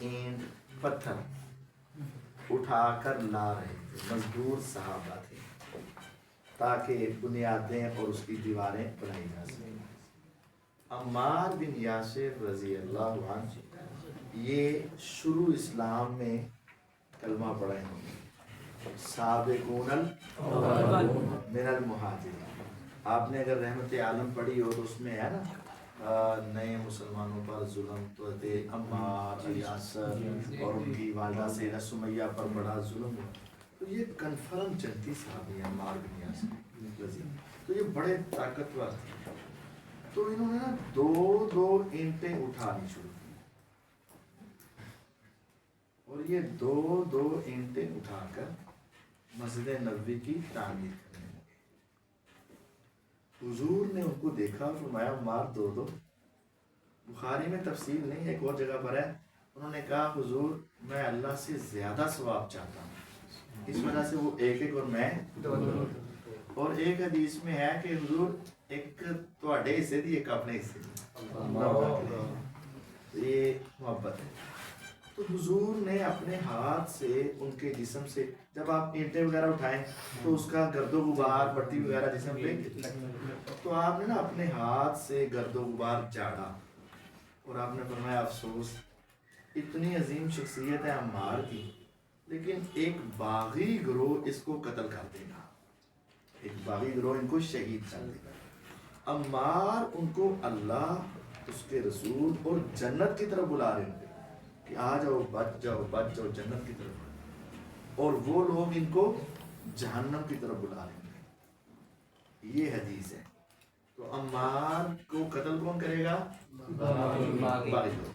اینٹ پتھر اٹھا کر لا رہے تھے، مزدور صحابہ تھے، تاکہ بنیادیں اور اس کی دیواریں بنائی جا سکیں۔ عمار بن یاسر رضی اللہ عنہ یہ شروع اسلام میں کلمہ پڑھے ہیں، سابقون من المہاجرین۔ آپ نے اگر رحمت عالم پڑھی ہو تو اس میں ہے نا نئے مسلمانوں پر ظلم، تو عمار، یاسر اور ان کی والدہ سیدہ سمیہ پر بڑا ظلم ہوا، تو یہ کنفرم جنتی صحابی ہیں عمار بن یاسر رضی، تو یہ بڑے طاقتور تھے، تو انہوں نے نا دو اینٹیں اٹھانی شروع کی، اور یہ دو اینٹیں اٹھا کر مسجد نبوی کی تعمیر کرنے لگے۔ حضور نے ان کو دیکھا، فرمایا عمار دو۔ بخاری میں تفصیل نہیں، ایک اور جگہ پر ہے، انہوں نے کہا حضور میں اللہ سے زیادہ ثواب چاہتا ہوں، اس وجہ سے وہ ایک اور میں دو۔ اور ایک حدیث میں ہے کہ حضور ایک تواڈے حصے دی ایک اپنے حصے دی، یہ محبت ہے۔ تو حضور نے اپنے ہاتھ سے ان کے جسم سے، جب آپ اینٹیں وغیرہ اٹھائیں تو اس کا گرد و غبار پٹی وغیرہ جسم پہ، تو آپ نے نا اپنے ہاتھ سے گرد و غبار جھاڑا، اور آپ نے فرمایا افسوس، اتنی عظیم شخصیت ہے عمار کی، لیکن ایک باغی گروہ اس کو قتل کر دے گا، ایک باغی گروہ ان کو شہید کر دے گا۔ عمار ان کو اللہ، اس کے رسول اور جنت کی طرف بلا رہے ہیں کہ آ جاؤ، بچ جاؤ جنت کی طرف، اور وہ لوگ ان کو جہنم کی طرف بلا رہے ہیں، یہ حدیث ہے۔ تو عمار کو قتل کون کرے گا؟ باغی لوگ۔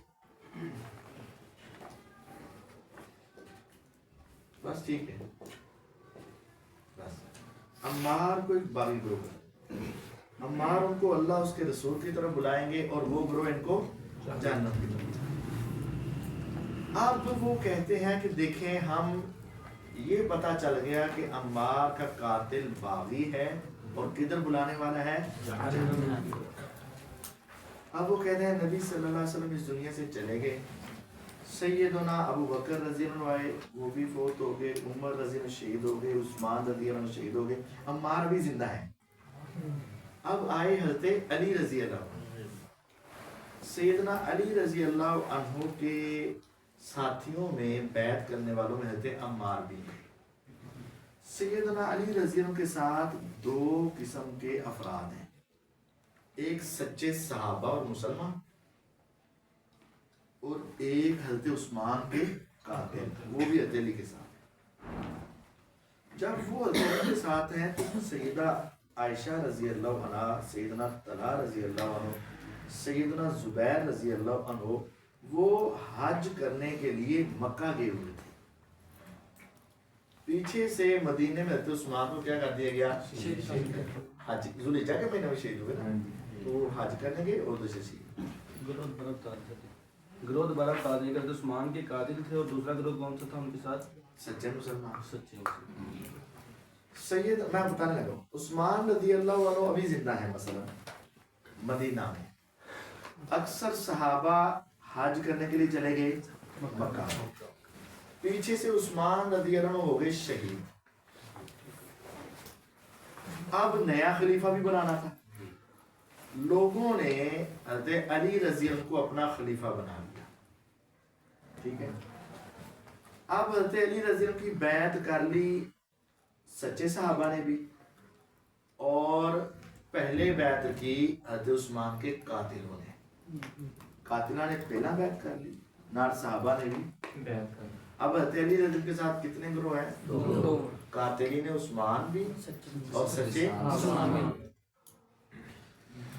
بس ٹھیک ہے، بس عمار کو ایک باغی گروہ کرے، عمار ان کو اللہ اس کے رسول کی طرف بلائیں گے، اور وہ گروہ ان کو جہنم کی طرف۔ اب وہ کہتے ہیں کہ دیکھیں ہم یہ پتا چل گیا کہ عمار کا قاتل باغی ہے اور کدھر بلانے والا ہے؟ جہنم۔ اب وہ کہتے ہیں نبی صلی اللہ علیہ وسلم اس دنیا سے چلے گئے، سیدنا ابو بکر رضی اللہ عنہ آئے، وہ بھی فوت ہو گئے، عمر رضی اللہ عنہ شہید ہو گئے، عثمان رضی اللہ عنہ شہید ہو گئے، عمار بھی زندہ ہے۔ اب آئے حضرت علی رضی اللہ عنہ، سیدنا علی رضی اللہ عنہ کے ساتھیوں میں بیعت کرنے والوں میں حضرت عمار بھی ہیں۔ سیدنا علی رضی اللہ عنہ کے ساتھ دو قسم کے افراد ہیں، ایک سچے صحابہ اور مسلمان، اور ایک حضرت عثمان کے قاتل، وہ بھی حضرت علی کے ساتھ۔ جب وہ حضرت علی کے ساتھ ہیں تو سیدہ عائشہ رضی اللہ عنہ، سیدنا طلحہ رضی اللہ عنہ، سیدنا زبیر رضی اللہ عنہ، وہ حج کرنے کے لیے مکہ گئے ہوئے تھے۔ پیچھے سے مدینے میں حضرت عثمان کو کیا کر دیا گیا؟ حج، ذوالحجہ کے مہینے میں شہید ہوئے نا، تو وہ حج کرنے گئے اور دوسرے شہید۔ گروہ دوبارہ قاضی حضرت عثمان کے قاتل تھے، اور دوسرا گروہ کون سا تھا ان کے ساتھ؟ سچے مسلمان، سچے مسلمان۔ سید میں بتانے لگا، عثمان رضی اللہ عنہ ابھی زندہ ہے مثلا مدینہ میں، اکثر صحابہ حج کرنے کے لیے چلے گئے مکہ، پیچھے سے عثمان رضی اللہ عنہ ہو گئے شہید، اب نیا خلیفہ بھی بنانا تھا، لوگوں نے حضرت علی رضی اللہ عنہ کو اپنا خلیفہ بنا لیا، ٹھیک ہے۔ اب حضرت علی رضی اللہ عنہ کی بیعت کر لی سچے صحابہ نے بھی، اور پہلے بیعت کی حضرت عثمان کے قاتلوں نے، قاتلہ نے پہلا بیعت کر لی، نار صحابہ نے بھی بیعت کر لی۔ اب حضرت علی رضی اللہ کے ساتھ کتنے گروہ ہیں؟ دو، قاتلین عثمان بھی اور سچے عثمان بھی۔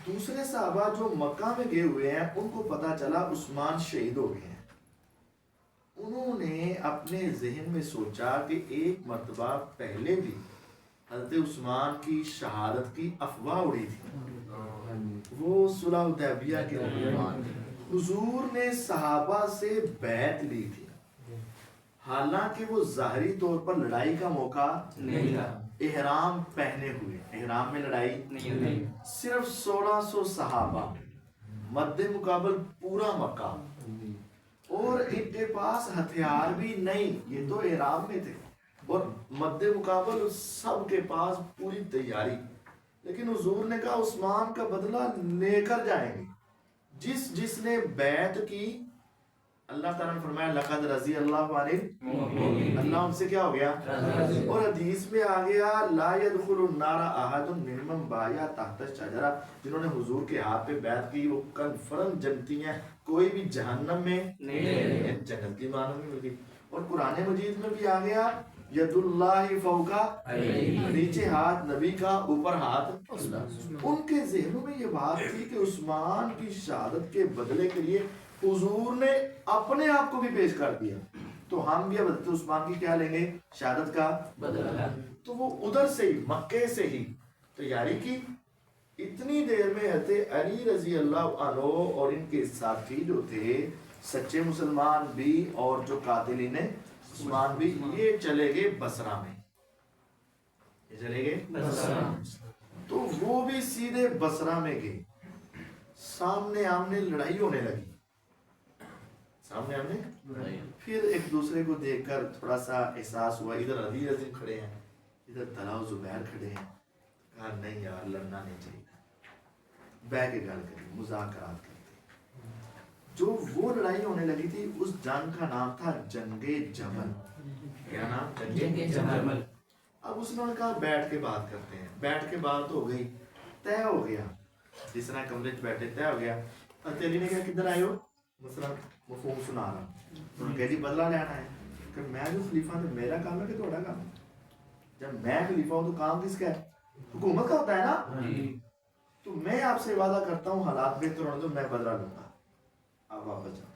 دوسرے صحابہ جو مکہ میں گئے ہوئے ہیں ان کو پتا چلا عثمان شہید ہو گئے ہیں، انہوں نے اپنے ذہن میں سوچا کہ ایک مرتبہ پہلے بھی حضرت عثمان کی شہادت کی افواہ اڑی تھی، وہ صلح حدیبیہ کے دوران حضور نے صحابہ سے بیعت لی تھی، حالانکہ وہ ظاہری طور پر لڑائی کا موقع نہیں تھا، احرام پہنے ہوئے، احرام میں لڑائی نہیں ہوئی، صرف 1600 صحابہ مد مقابل پورا مکہ، اور ان کے پاس ہتھیار بھی نہیں, یہ تو احرام میں تھے, اور مد مقابل سب کے پاس پوری تیاری. لیکن حضور نے کہا عثمان کا بدلہ لے کر جائیں گے. جس نے بیعت کی, اللہ تعالیٰ نے فرمایا لقد رضی اللہ عنہ, اللہ ان سے کیا ہو گیا. اور حدیث میں آ گیا لا يدخل النار احد ممن بایا تحت الشجرہ, جنہوں نے حضور کے ہاتھ پہ بیعت کی وہ کنفرم جنتی ہیں, کوئی بھی جہنم میں نہیں, جنت کی معنی میں مل گئی. اور قرآن مجید میں بھی آ گیا ید اللہ فوقا, نیچے ہاتھ نبی کا, اوپر ہاتھ. ان کے ذہنوں میں یہ بات تھی کہ عثمان کی شہادت کے بدلے کے لیے حضور نے اپنے آپ کو بھی پیش کر دیا, تو ہم بھی اب حضرت عثمان کی کیا لیں گے, شہادت کا بدلہ. تو وہ ادھر سے ہی مکے سے ہی تیاری کی. اتنی دیر میں حضرت علی رضی اللہ عنہ اور ان کے ساتھی جو تھے سچے مسلمان بھی اور جو قاتلین عثمان بھی, یہ چلے گئے بصرہ میں. یہ چلے گئے بصرہ, تو وہ بھی سیدھے بصرہ میں گئے. سامنے آمنے لڑائی ہونے لگی, سامنے آمنے. پھر ایک دوسرے کو دیکھ کر تھوڑا سا احساس ہوا, ادھر علی رضی کھڑے ہیں, ادھر طلحہ و زبیر کھڑے ہیں. کہا نہیں یار لڑنا نہیں چاہیے, بیٹھ کے گل کریں, مذاکرات کرتے. جو وہ لڑائی ہونے لگی تھی اس جنگ کا نام تھا جنگ جمل. کیا نام؟ جنگ جمل. اب اس نے کہا بیٹھ کے بات کرتے ہیں. بیٹھ کے بات ہو گئی, طے ہو گیا, جس طرح کمرے چ بیٹھے طے ہو گیا. علی نے کہا کدھر آئے ہو, مثلا مفہوم سنا رہا. انہوں نے کہا جی بدلہ لینا ہے. کہ میں جو خلیفہ ہوں میرا کام ہے کہ تھوڑا کام ہے؟ جب میں خلیفہ ہوں تو کام کس کا ہے؟ حکومت کا ہوتا ہے نا. تو میں آپ سے وعدہ کرتا ہوں حالات بہتر ہونے دو, میں بدلہ لوں گا, آپ واپس جاؤ.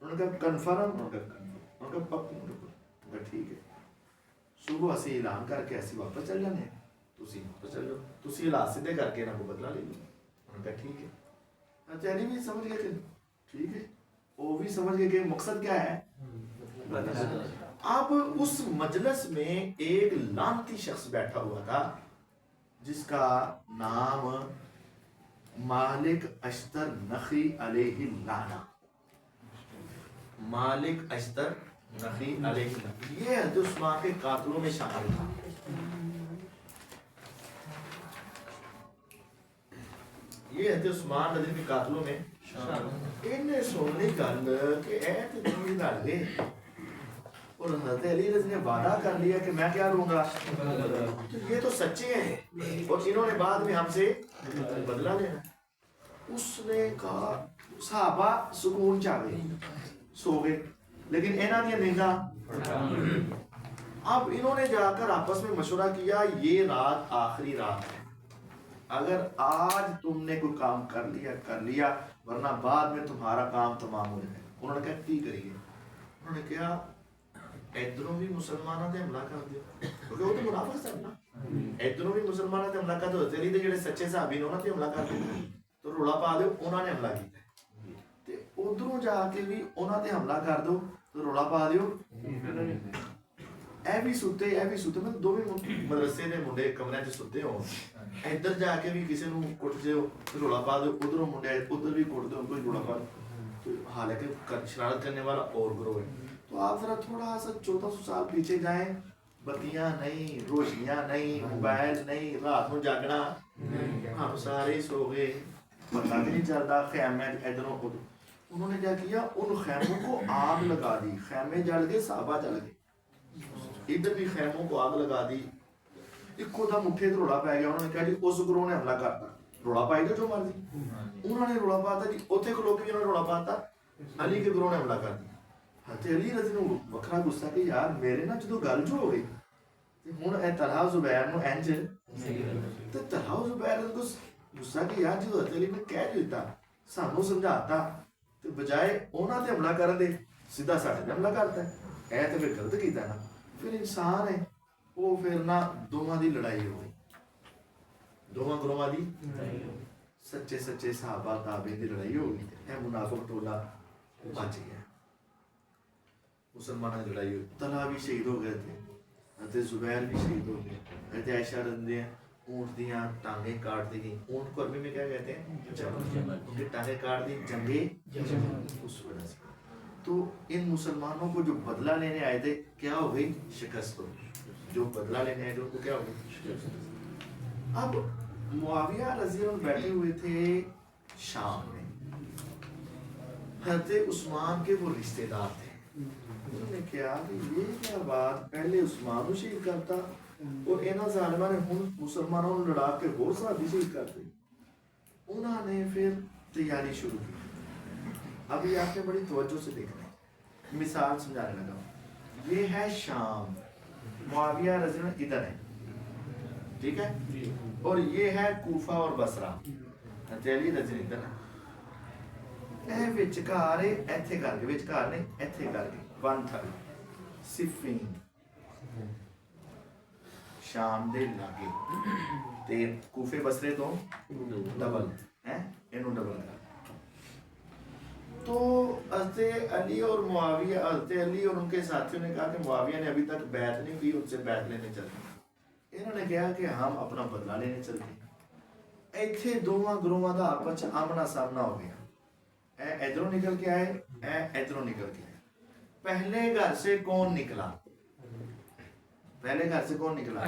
انہوں نے کہا کنفرم, انہوں نے کہا پک, انہوں نے کہا ٹھیک ہے. صبح اسی اعلان کر کے ایسی واپس چل جانے ہیں, تسی واپس چل جاؤ, تسی حالات سیدھے کر کے نہ کو بدلہ لے لو. انہوں نے کہا ٹھیک ہے. چلی بھی سمجھ گئے کہ ٹھیک ہے, وہ بھی سمجھ گئے کہ مقصد کیا ہے. اب اس مجلس میں ایک لعنتی شخص بیٹھا ہوا تھا جس کا نام مالک اشتر نخی علیہ اللعنہ. مالک اشتر نخی علیہ اللعنہ, یہ حضرت عثمان کے قاتلوں میں شامل تھا. یہ حضرت عثمان رضی کے قاتلوں میں انہیں سننی گل کہ اے تے دوی گل گئے, اور حضرت علی رضی نے وعدہ کر لیا کہ میں کیا لوں گا, تو یہ تو سچے ہیں اور انہوں نے بعد میں ہم سے بدلہ لینا. اس نے کہا صحابہ سکون چاہ گئے, سو گئے, لیکن انہوں نے نینداں. اب انہوں نے جا کر آپس میں مشورہ کیا یہ رات آخری رات ہے, اگر آج تم نے کوئی کام کر لیا ورنہ بعد میں تمہارا کام تمام ہو جائے. انہوں نے کہا کی کریے. انہوں نے کہا ادھروں بھی مسلمانوں نے حملہ کر دیا, کیونکہ وہ تو منافق سن نا. ادھروں بھی مسلمانوں نے حملہ کر دیا, تیری دے جڑے سچے صحابی نے انہوں نے حملہ کر دیا, تو رولا پا دو انہوں نے حملہ کیا. تے ادھروں جا کے بھی انہوں نے حملہ کر دو تو رولا پا دیو. اے بھی ستے میں دو بھی مدرسے نے منڈے کمرے چ ستے ہو, ادھر جا کے بھی کسی نو کٹ دیو رولا پا دو, ادھروں منڈے ادھر بھی کٹ دو کوئی رولا پا دو. حالانکہ شرارت کرنے والا اور گروہ ہے. تو آپ ذرا تھوڑا سا 1400 سال پیچھے جائیں, بتیاں نہیں, روشنیاں نہیں, موبائل نہیں, رات میں جاگنا, ہم سارے سو گئے, پتہ بھی نہیں چلتا. خیمے ادھروں ادھر, انہوں نے کیا کیا, ان خیموں کو آگ لگا دی. خیمے جل گئے, صحابہ جل گئے. ادھر بھی خیموں کو آگ لگا دی. ایک خدا مٹھے تو روڑا پہ گیا. انہوں نے کہا جی اس گروہ نے حملہ کرتا, روڑا پائی دو جو مرضی. انہوں نے روڑا پاتا جی, اتنے کو لوگ بھی انہوں نے روڑا پاتا, علی کے گروہ نے حملہ کر دیا. حضرت علی رضی نے وکھرا غصہ کہ یار میرے نا جدو گل جو ہو گئی ہوں اے طلحہ زبیر نو انج تے طلحہ زبیر کو غصہ کہ یار جدو حضرت علی نے کہہ دیتا سانو سمجھاتا تے بجائے انہاں تے حملہ کرن دے سیدھا ساڈے تے حملہ کرتا ہے, اے تے پھر غلط کیتا نا. پھر انسان ہے وہ پھر نہ دوواں دی لڑائی ہو گئی, دوواں گروہاں دی سچے صحابہ تابعین دی لڑائی ہو گئی. اے منافق ٹولا بچ گیا, مسلمانوں کی لڑائی ہوئی. طلحہ بھی شہید ہو گئے تھے, حضرت زبیر بھی شہید ہو گئے. حضرت عائشہ رضی اونٹ دیاں ٹانگیں کاٹ دی گئیں. اونٹ کو عربی میں کیا کہتے ہیں؟ جمل. ان کی ٹانگیں کاٹ دی, جنگے اس وجہ سے. تو ان مسلمانوں کو جو بدلہ لینے آئے تھے کیا ہو گئی؟ شکست ہو گئی. جو بدلہ لینے آئے تھے ان کو کیا ہو گئی؟ اب معاویہ رضی اللہ عنہ بیٹھے ہوئے تھے شام میں. حضرت عثمان کے وہ رشتے دار تھے. انہوں نے کیا کہ یہ کیا بات، پہلے عثمان کو شہید کرتا اور انہاں ظالماں نے ہن مسلمانوں کو لڑا کے ہور صحابی شہید کرتے. انہوں نے پھر تیاری شروع کی. ابھی آپ نے بڑی توجہ سے دیکھنا ہے، مثال سمجھانے لگا ہوں. یہ ہے شام، معاویہ رضی اللہ عنہ ادھر ہے، ٹھیک ہے، اور یہ ہے کوفہ اور بصرہ، علی رضی اللہ ادھر ہے. اے وچکار ایتھے کر کے، وچکار نہیں ایتھے کر کے ون تھا صفین شام دے لاگے تے کوفے بصرے تو ڈبل ہیں، انہوں ڈبل کر. تو حضرت علی اور معاویہ، حضرت علی اور ان کے ساتھیوں نے کہا کہ معاویہ نے ابھی تک بیعت نہیں کی، ان سے بیعت لینے چلتے. انہوں نے کہا کہ ہم اپنا بدلہ لینے چلتے. ایتھے دوواں گروہاں دا آپس آمنا سامنا ہو گیا. اے ادھروں نکل کے آئے، اے ادھروں نکل کے آئے. پہلے گھر سے کون نکلا؟ پہلے گھر سے کون نکلا؟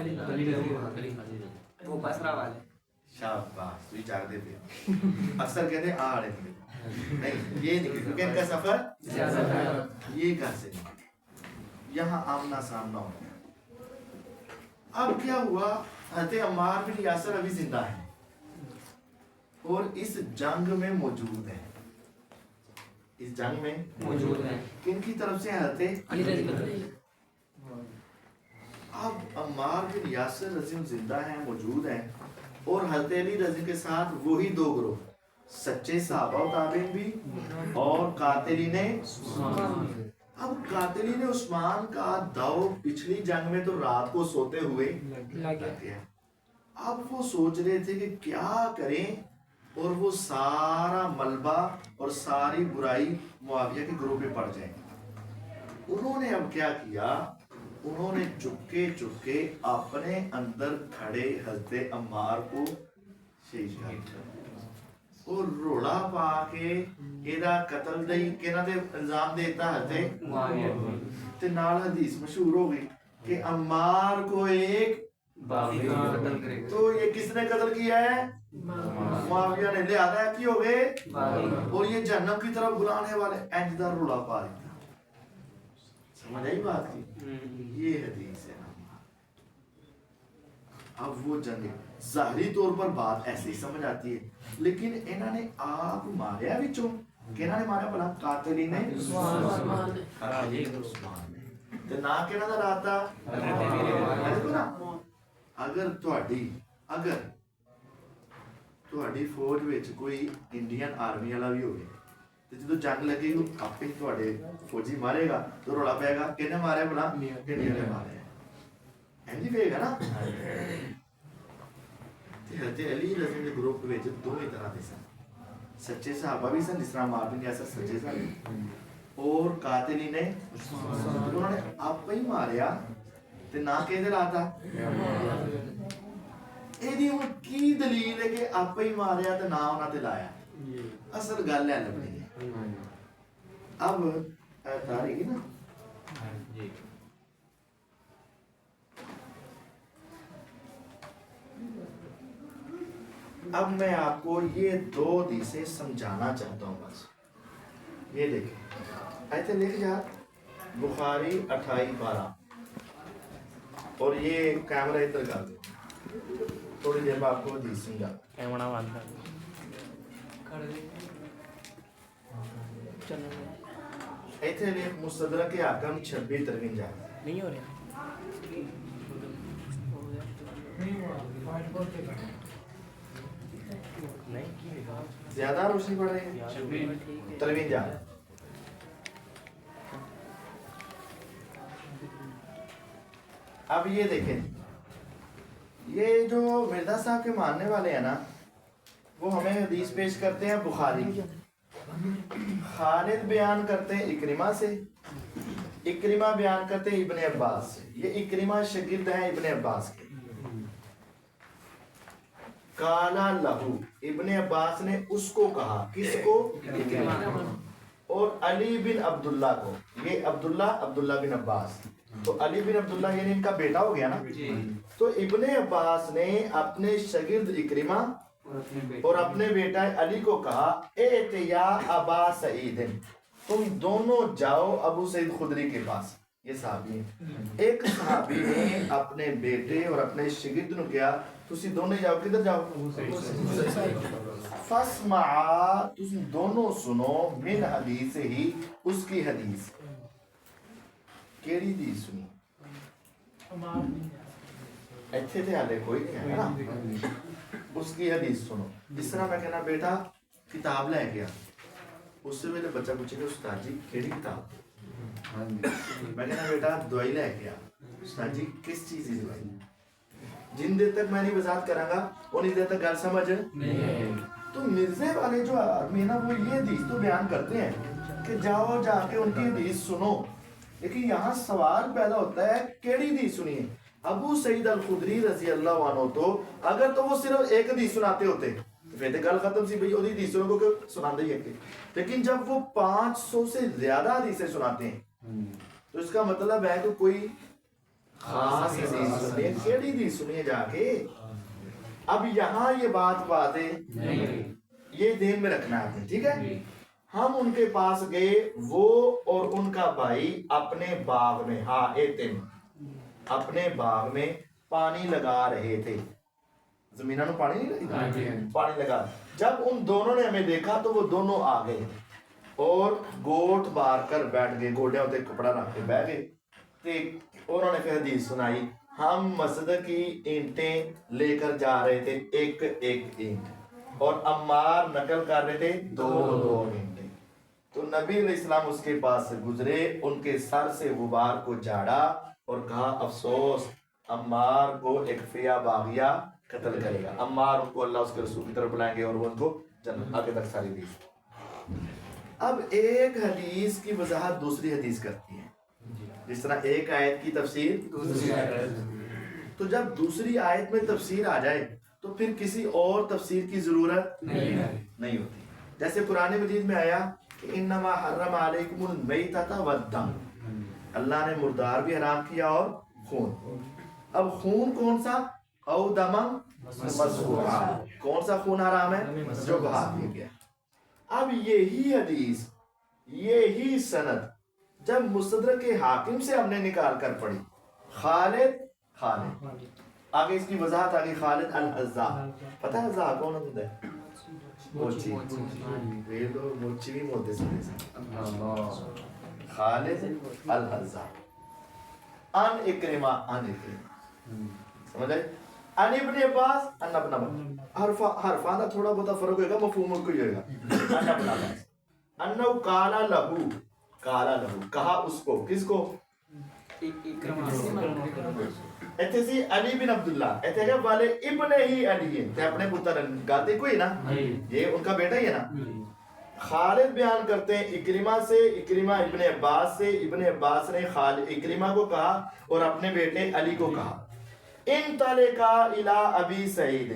وہ بصرہ والے. شاباش، تو یہ جاگ دے پہ اکثر کہتے ہیں آڑے نکلے، نہیں یہ نکلے کیونکہ ان کا سفر یہ گھر سے نکلے. یہاں آمنا سامنا ہو گیا. اب کیا ہوا؟ حضرت عمار بن یاسر ابھی زندہ ہے اور اس جنگ میں موجود ہے. اس جنگ میں موجود ہیں. کن کی طرف سے؟ حضرت علی رضی اللہ عنہ. اب عمار بن یاسر رضی اللہ زندہ ہیں، موجود ہیں، اور حضرت علی رضی کے ساتھ وہی دو گروہ، سچے صحابہ و تابعین بھی اور قاتلین عثمان. اب قاتلین عثمان کا داؤ پچھلی جنگ میں تو رات کو سوتے ہوئے لگ گیا. اب وہ سوچ رہے تھے کہ کیا کریں، اور وہ سارا ملبہ اور ساری برائی معاویہ کے گروہ پہ پڑ جائے. انہوں نے اب کیا کیا؟ انہوں نے چپکے چپکے اپنے اندر کھڑے حضرت عمار کو شہید کر دیا اور روڑا پا کے ایدہ قتل دئی کہنا دے الزام دیتا حضرت معاویہ. تے نال حدیث مشہور ہو گئی کہ عمار کو ایک باغی قتل کرے گا. تو یہ کس نے قتل کیا ہے؟ معاویہ نے. لہذا کی ہو گئے اور یہ جہنم کی طرف بلانے والے. اینجدہ روڑا پا دیتا. سمجھ آئی بات کی؟ یہ حدیث ہے. اب وہ جنگ ظاہری طور پر بات ایسے ہی سمجھ آتی ہے، لیکن انہوں نے آپ ماریا بچوں کہ انہوں نے ماریا بلا قاتلین عثمان نے تے نہ کہنا دا راتا. اگر تہاڈی فوج وچ کوئی انڈین آرمی والا بھی ہوگی تے جدوں جنگ لگے گی آپ ہی تہاڈے فوجی مارے گا تو روڑا پائے گا کہنے مارے بلا انڈین نے مارے. ایجی کہے گا نا. حضرت علی رضی اللہ گروپ وچ دو ہی طرح دے سن. سچے صحابہ بھی سن جس طرح عمار بن یاسر سچے سن، اور قاتلین انہوں نے آپ ہی ماریا تے نہ کہہ دے راتا. ایدی وہ کی دلیل ہے کہ آپ ہی ماریا تے نہ انہاں تے لایا؟ اصل گل ہے لبنی ہے. اب تاریخ نا اب میں آپ کو یہ دو حدیثیں سمجھانا چاہتا ہوں. بس یہ دیکھیں، ایسے لکھ جا بخاری 28-12 اور یہ کیمرہ ادھر کر دو. تھوڑی دیر میں آپ کو حدیث سمجھا. کیمرہ بند کر ایتھے لکھ مستدرک حاکم 26-53 نہیں ہو رہا. زیادہ روشنی پڑ رہی ہے. 53 اب یہ دیکھیں، یہ جو مرزا صاحب کے ماننے والے ہیں نا، وہ ہمیں حدیث پیش کرتے ہیں بخاری کی. خالد بیان کرتے ہیں اکرمہ سے، اکرمہ بیان کرتے ہیں ابن عباس سے. یہ اکرمہ شاگرد ہیں ابن عباس کے. کالا لہو، ابن عباس نے اس کو کہا. کس کو؟ اکرمہ. اور علی بن عبداللہ کو. یہ عبداللہ بن عباس, تو علی بن عبداللہ یعنی ان کا بیٹا ہو گیا نا. تو ابن عباس نے اپنے شاگرد اکرمہ اور اپنے بیٹا علی کو کہا ایت یا ابا سعید, تم دونوں جاؤ ابو سعید خدری کے پاس. یہ صحابی ہیں. ایک صحابی نے اپنے بیٹے اور اپنے شاگرد نے کیا تسی دونوں جاؤ, کدھر جاؤ؟ فاسمعا, تم دونوں سنو من حدیث ہی, اس کی حدیث. کیڑی دی سنی؟ ایتھے تھے حالے کوئی نہیں ہے نا. اس کی حدیث سنو. جس طرح میں کہنا بیٹا کتاب لے گیا, اس سے میرے بچہ پوچھے گا استاد جی کیڑی کتاب؟ میں کہنا بیٹا دوائی لے گیا, استاد جی کس چیز کی دوائی؟ جن دیر تک میں نہیں وضاحت کروں گا انہیں دیر تک گل سمجھ نہیں. تو مرزے والے جو آدمی نا وہ یہ حدیث تو بیان کرتے ہیں کہ جاؤ جا کے ان کی حدیث سنو, لیکن یہاں سوال پیدا ہوتا ہے کیڑی حدیث سنیے. ابو سعید الخدری رضی اللہ عنہ تو اگر تو وہ صرف ایک حدیث سناتے ہوتے پھر گل ختم سی بھئی وہی حدیث سنو کو سناتے ہی ہے. لیکن جب وہ 500 سے زیادہ حدیثیں سناتے ہیں تو اس کا مطلب ہے کہ کوئی خاص حدیث سنیے. کیڑی حدیث سنیے جا کے. اب یہاں یہ بات واضح یہ دین میں رکھنا ہے, ٹھیک ہے. ہم ان کے پاس گئے, وہ اور ان کا بھائی اپنے باغ میں اپنے باغ میں پانی لگا رہے تھے. زمینہ نو پانی نہیں لگا, پانی لگا. جب ان دونوں نے ہمیں دیکھا تو وہ دونوں آ گئے اور گوٹ بار کر بیٹھ گئے, گوڑیاں ہوتے کپڑا رکھ کے بیٹھ گئے. انہوں نے پھر حدیث سنائی. ہم مسجد کی اینٹیں لے کر جا رہے تھے, ایک ایک اینٹ, اور عمار نقل کر رہے تھے 2 اینٹیں. تو نبی علیہ السلام اس کے پاس سے گزرے, ان کے سر سے غبار کو جھاڑا اور کہا افسوس عمار کو ایک فیا باغیہ قتل کرے گا. عمار ان کو اللہ اس کے رسول کی طرف بلائیں گے اور وہ ان کو جنت. آگے تک ساری حدیث. اب ایک حدیث کی وضاحت دوسری حدیث کرتی ہے, جس طرح ایک آیت کی تفسیر دوسری آیت. تو جب دوسری آیت میں تفسیر آ جائے تو پھر کسی اور تفسیر کی ضرورت نہیں ہوتی. جیسے قرآن مجید میں آیا کہ انما حرم علیکم المیتۃ والدم, اللہ نے مردار بھی حرام کیا اور خون. اب خون کون سا؟ او دمم مسفوحا, کون سا خون حرام ہے؟ جو بہا دیا گیا. اب یہی حدیث یہی سند جب مستدرک کے حاکم سے ہم نے نکال کر پڑھی, خالد آگے اس کی وضاحت آگے خالد الحذا. پتہ ہے حذا کون ہوتا ہے؟ موچی. ویلو موچی بھی موتے سے خالد الحذا ان اکرمہ سمجھ آئے. ان ابن عباس ان ابن عباس, حرفان کا تھوڑا بہت فرق ہوئے گا, مفہوم کو ہی ہوئے گا. ان ابن عباس انہو قالا لہو, کہا اس کو, کس کو؟ ایتھے سی علی بن عبداللہ, ایتھے کہ والے ابن ہی علی ہیں, تے اپنے پتر گاتے کوئی نا, یہ ان کا بیٹا ہی ہے نا. خالد بیان کرتے ہیں اکرمہ سے, اکرمہ ابن عباس سے, ابن عباس نے اکرمہ کو کہا اور اپنے بیٹے علی کو کہا انطلقا الی ابی سعید,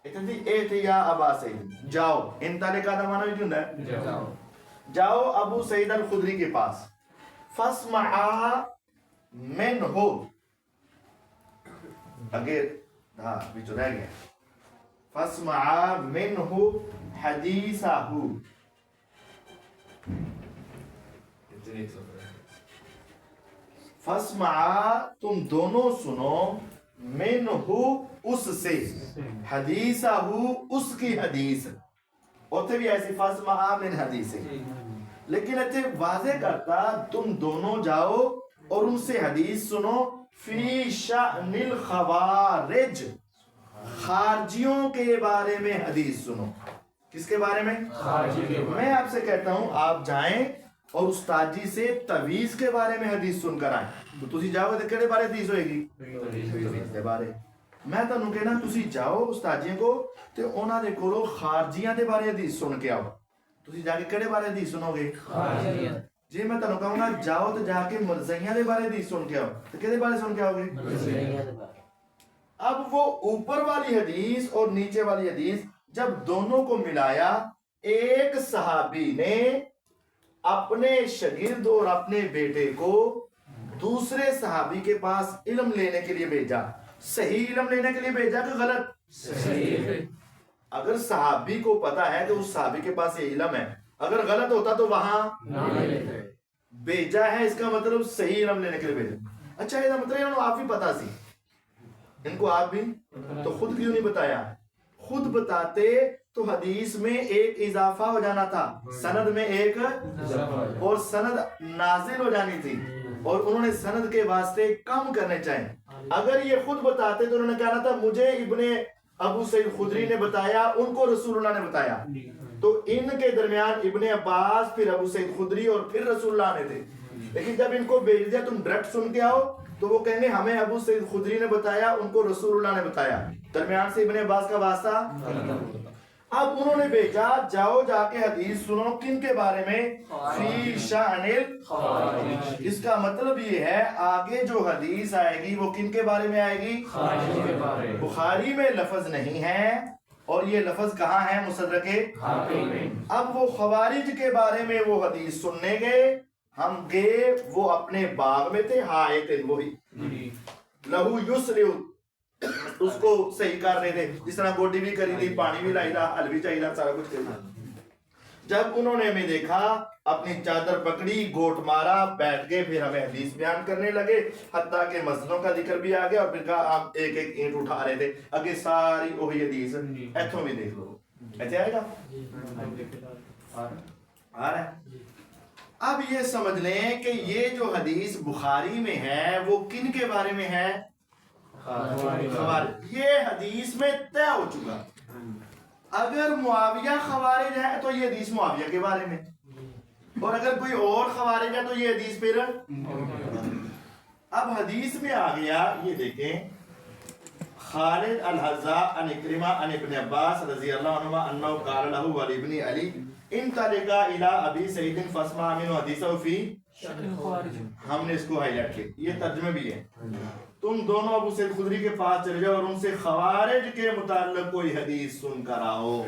ایتھے سی ایتھے یا ابا سعید, جاؤ. انطلقا دا معنی کیا ہوتا ہے؟ جاؤ ابو سعید الخدری کے پاس. فاسمعا منہو, اگر ہاں بھی جو رہ گیا, فاسمعا منہو حدیثہو, فاسمعا تم دونوں سنو, منہو اس سے, حدیثہو اس کی حدیث. اوتھے بھی ایسی فاسمعا من حدیث, لیکن ایتھے واضح کرتا تم دونوں جاؤ اور ان سے حدیث سنو. فی شأن الخوارج, خارجیوں کے بارے میں حدیث سنو. کس کے بارے میں؟ میں آپ سے کہتا ہوں آپ جائیں اور استاد جی سے تویز کے بارے میں حدیث سن کر آئیں, تو تسی جاؤ گے کہڑے بارے حدیث ہوئے گی؟ تویز کے بارے. میں تانوں کہنا تسی جاؤ استاد جی کو تے انہاں دے کولوں خارجیاں دے بارے حدیث سن کے آؤ. تسی جا کے کہڑے بارے حدیث سنو گے؟ خارجیاں. جی میں تانوں کہوں گا جاؤ تو جا کے مرزیاں دے بارے حدیث سن کے آؤ, تو کہڑے بارے سن کے آؤ گے؟ مرزیاں دے بارے. اب وہ اوپر والی حدیث اور نیچے والی حدیث جب دونوں کو ملایا, ایک صحابی نے اپنے شاگرد اور اپنے بیٹے کو دوسرے صحابی کے پاس علم لینے کے لیے بھیجا. صحیح علم لینے کے لیے بھیجا کہ غلط؟ صحیح. اگر صحابی کو پتا ہے کہ اس صحابی کے پاس یہ علم ہے, اگر غلط ہوتا تو وہاں بھیجا ہے, اس کا مطلب صحیح علم لینے کے لیے بھیجا. اچھا یہ مطلب انہوں نے آپ بھی پتا سی, ان کو آپ بھی, تو خود کیوں نہیں بتایا؟ خود بتاتے تو حدیث میں ایک اضافہ ہو جانا تھا, سند میں ایک, اور سند نازل ہو جانی تھی, اور انہوں نے سند کے واسطے کم کرنے چاہیں. اگر یہ خود بتاتے تو انہوں نے کہنا تھا مجھے ابن ابو سعید خدری نے بتایا, ان کو رسول اللہ نے بتایا. تو ان کے درمیان ابن عباس, پھر ابو سعید خدری, اور پھر رسول اللہ نے تھے. لیکن جب ان کو بھیج دیا تم ڈائریکٹ سن کے آؤ, تو وہ کہیں گے ہمیں ابو سعید خدری نے بتایا, ان کو رسول اللہ نے بتایا, درمیان سے ابن عباس کا واسطہ. اب انہوں نے بھیجا جاؤ جا کے حدیث سنو, کن کے بارے میں؟ فی شأن الخوارج. اس کا مطلب یہ ہے آگے جو حدیث آئے گی وہ کن کے بارے میں آئے گی؟ بخاری میں لفظ نہیں ہے, اور یہ لفظ کہاں ہے؟ مصدرک حاکم میں. اب وہ خوارج کے بارے میں وہ حدیث سننے گئے, ہم گئے, وہ اپنے باغ میں تھے, حائط وہی لہو یسرع, اس کو صحیح کر رہے تھے, جس طرح گوڈی بھی کری تھی, پانی بھی لائی تھا, حل بھی چاہیے تھا, سارا کچھ کرنا. جب انہوں نے ہمیں دیکھا, اپنی چادر پکڑی, گوٹ مارا, بیٹھ گئے, پھر ہمیں حدیث بیان کرنے لگے, حتیٰ کہ مسجدوں کا ذکر بھی آ گیا, اور پھر کہا آپ ایک ایک اینٹ اٹھا رہے تھے, اگے ساری وہی حدیث ایتھوں بھی دیکھ لو. ایسے آئے گا؟ آ رہا ہے. اب یہ سمجھ لیں کہ یہ جو حدیث بخاری میں ہے وہ کن کے بارے میں ہے؟ خوارج. یہ حدیث میں طے ہو چکا. اگر معاویہ خوارج ہے تو یہ حدیث معاویہ کے بارے میں, اور اگر کوئی اور خوارج ہے تو یہ حدیث پھر. اب حدیث میں آ گیا, یہ دیکھیں, خالد الحذاء عن اکرمہ عن ابن عباس رضی اللہ عنہما انہو قال لہو ولی ابن علی انطلقا الی ابی سعید فاسمع منہ حدیثہ فی شأن الخوارج. ہم نے اس کو ہائی لائٹ کیا, یہ ترجمہ بھی ہے. تم دونوں ابو سعید خدری کے پاس چلے جاؤ اور ان سے خوارج کے متعلق کوئی حدیث سن کر آؤ.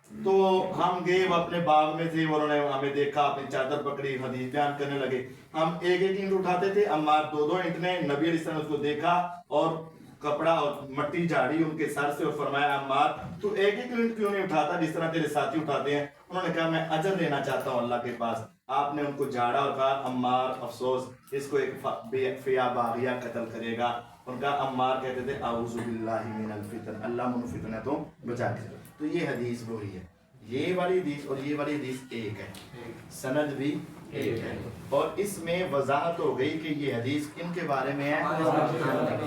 تو ہم گئے, وہ اپنے باغ میں تھے, انہوں نے ہمیں دیکھا, اپنی چادر پکڑی, حدیث بیان کرنے لگے. ہم ایک ایک اینٹ اٹھاتے تھے, عمار دو دو اینٹ نے. نبی علیہ السلام نے اس کو دیکھا اور کپڑا اور مٹی جھاڑی ان کے سر سے, اور فرمایا عمار تو ایک ایک اینٹ کیوں نہیں اٹھاتا جس طرح تیرے ساتھی اٹھاتے ہیں؟ انہوں نے کہا میں اجر لینا چاہتا ہوں اللہ کے پاس. آپ نے ان کو جھاڑا اور کہا عمار افسوس, اس کو ایک فیا باغیہ قتل کرے گا. ان کا عمار کہتے تھے اعوذ باللہ من الفتن, اللہ من فتنہ تو بچا کے. تو یہ حدیث وہی ہے, یہ والی حدیث اور یہ والی حدیث ایک ہے, سند بھی ایک ہے. اور اس میں وضاحت ہو گئی کہ یہ حدیث کن کے بارے میں ہے؟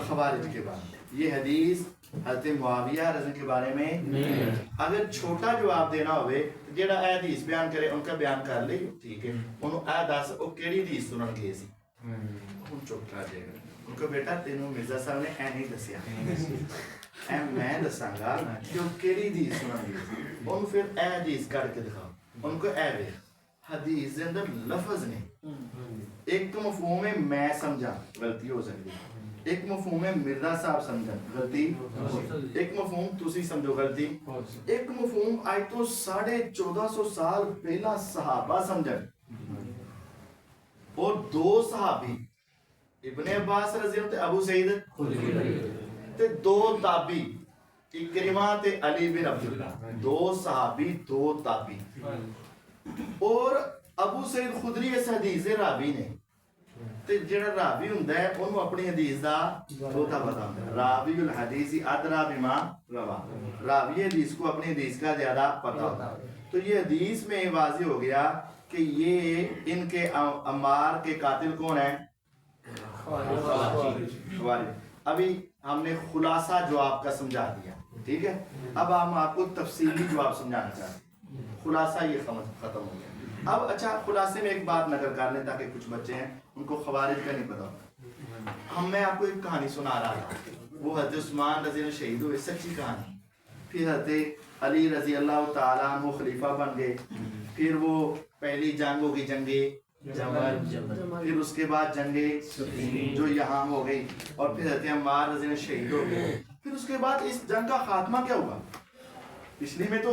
خوارج کے بارے میں. یہ حدیث حضرت معاویہ رضی اللہ کے بارے میں نہیں. اگر چھوٹا جواب دینا ہوئے تو جیڑا اے حدیث بیان کرے ان کا بیان کر لے, ٹھیک ہے, انہوں اے دس او کیڑی حدیث سنن گئے سی, ان چپ کر جائے گا. ان کو بیٹا تینوں مرزا صاحب نے اے نہیں دسیا, اے میں دساں گا کہ وہ کیڑی حدیث سنن گئے سی. ان پھر اے حدیث کر کے دکھاؤ, ان کو اے ویکھ حدیث دے اندر لفظ نے, ایک تو مفہوم ہے میں سمجھا, غلطی ہو سکتی, ایک مفہوم ہے مرزا صاحب سمجھا, غلطی, ایک مفہوم تسی سمجھو, غلطی, ایک مفہوم آج تو 1450 سال پہلا صحابہ سمجھا, اور دو صحابی ابن عباس رضی اللہ عنہ ابو سعید تے دو تابی اکرمہ تے علی بن عبداللہ, دو صحابی دو تابی. اور ابو سعید خدری اس حدیث راوی نے, تے جڑا راوی ہوندا ہے اونوں اپنی حدیث دا بہتا پتہ ہوندا ہے. راوی الحدیث ادرا بما روا, راوی حدیث کو اپنی حدیث کا زیادہ پتہ ہوتا ہے. تو یہ حدیث میں واضح ہو گیا کہ یہ ان کے عمار کے قاتل کون ہیں؟ خوارج. ابھی ہم نے خلاصہ جواب کا سمجھا دیا, ٹھیک ہے. اب ہم آپ کو تفصیلی جواب سمجھانا چاہتے ہیں. خلاصہ یہ ختم ہو گیا. اب اچھا خلاصے میں ایک بات نقل کر لیں تاکہ کچھ بچے ہیں ان کو خوارج کا نہیں پتا. میں آپ کو ایک کہانی سنا رہا تھا, وہ حضرت عثمان رضی اللہ شہید ہوئے, سچی کہانی. پھر حضرت علی رضی اللہ تعالیٰ عنہ خلیفہ بن گئے. پھر وہ پہلی جنگ ہوگی جنگ جمل, پھر اس کے بعد جنگ جو یہاں ہو گئی, اور پھر حضرت عمار رضی اللہ شہید ہو گئے. پھر اس کے بعد اس جنگ کا خاتمہ کیا ہوا؟ پچھلی میں تو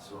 100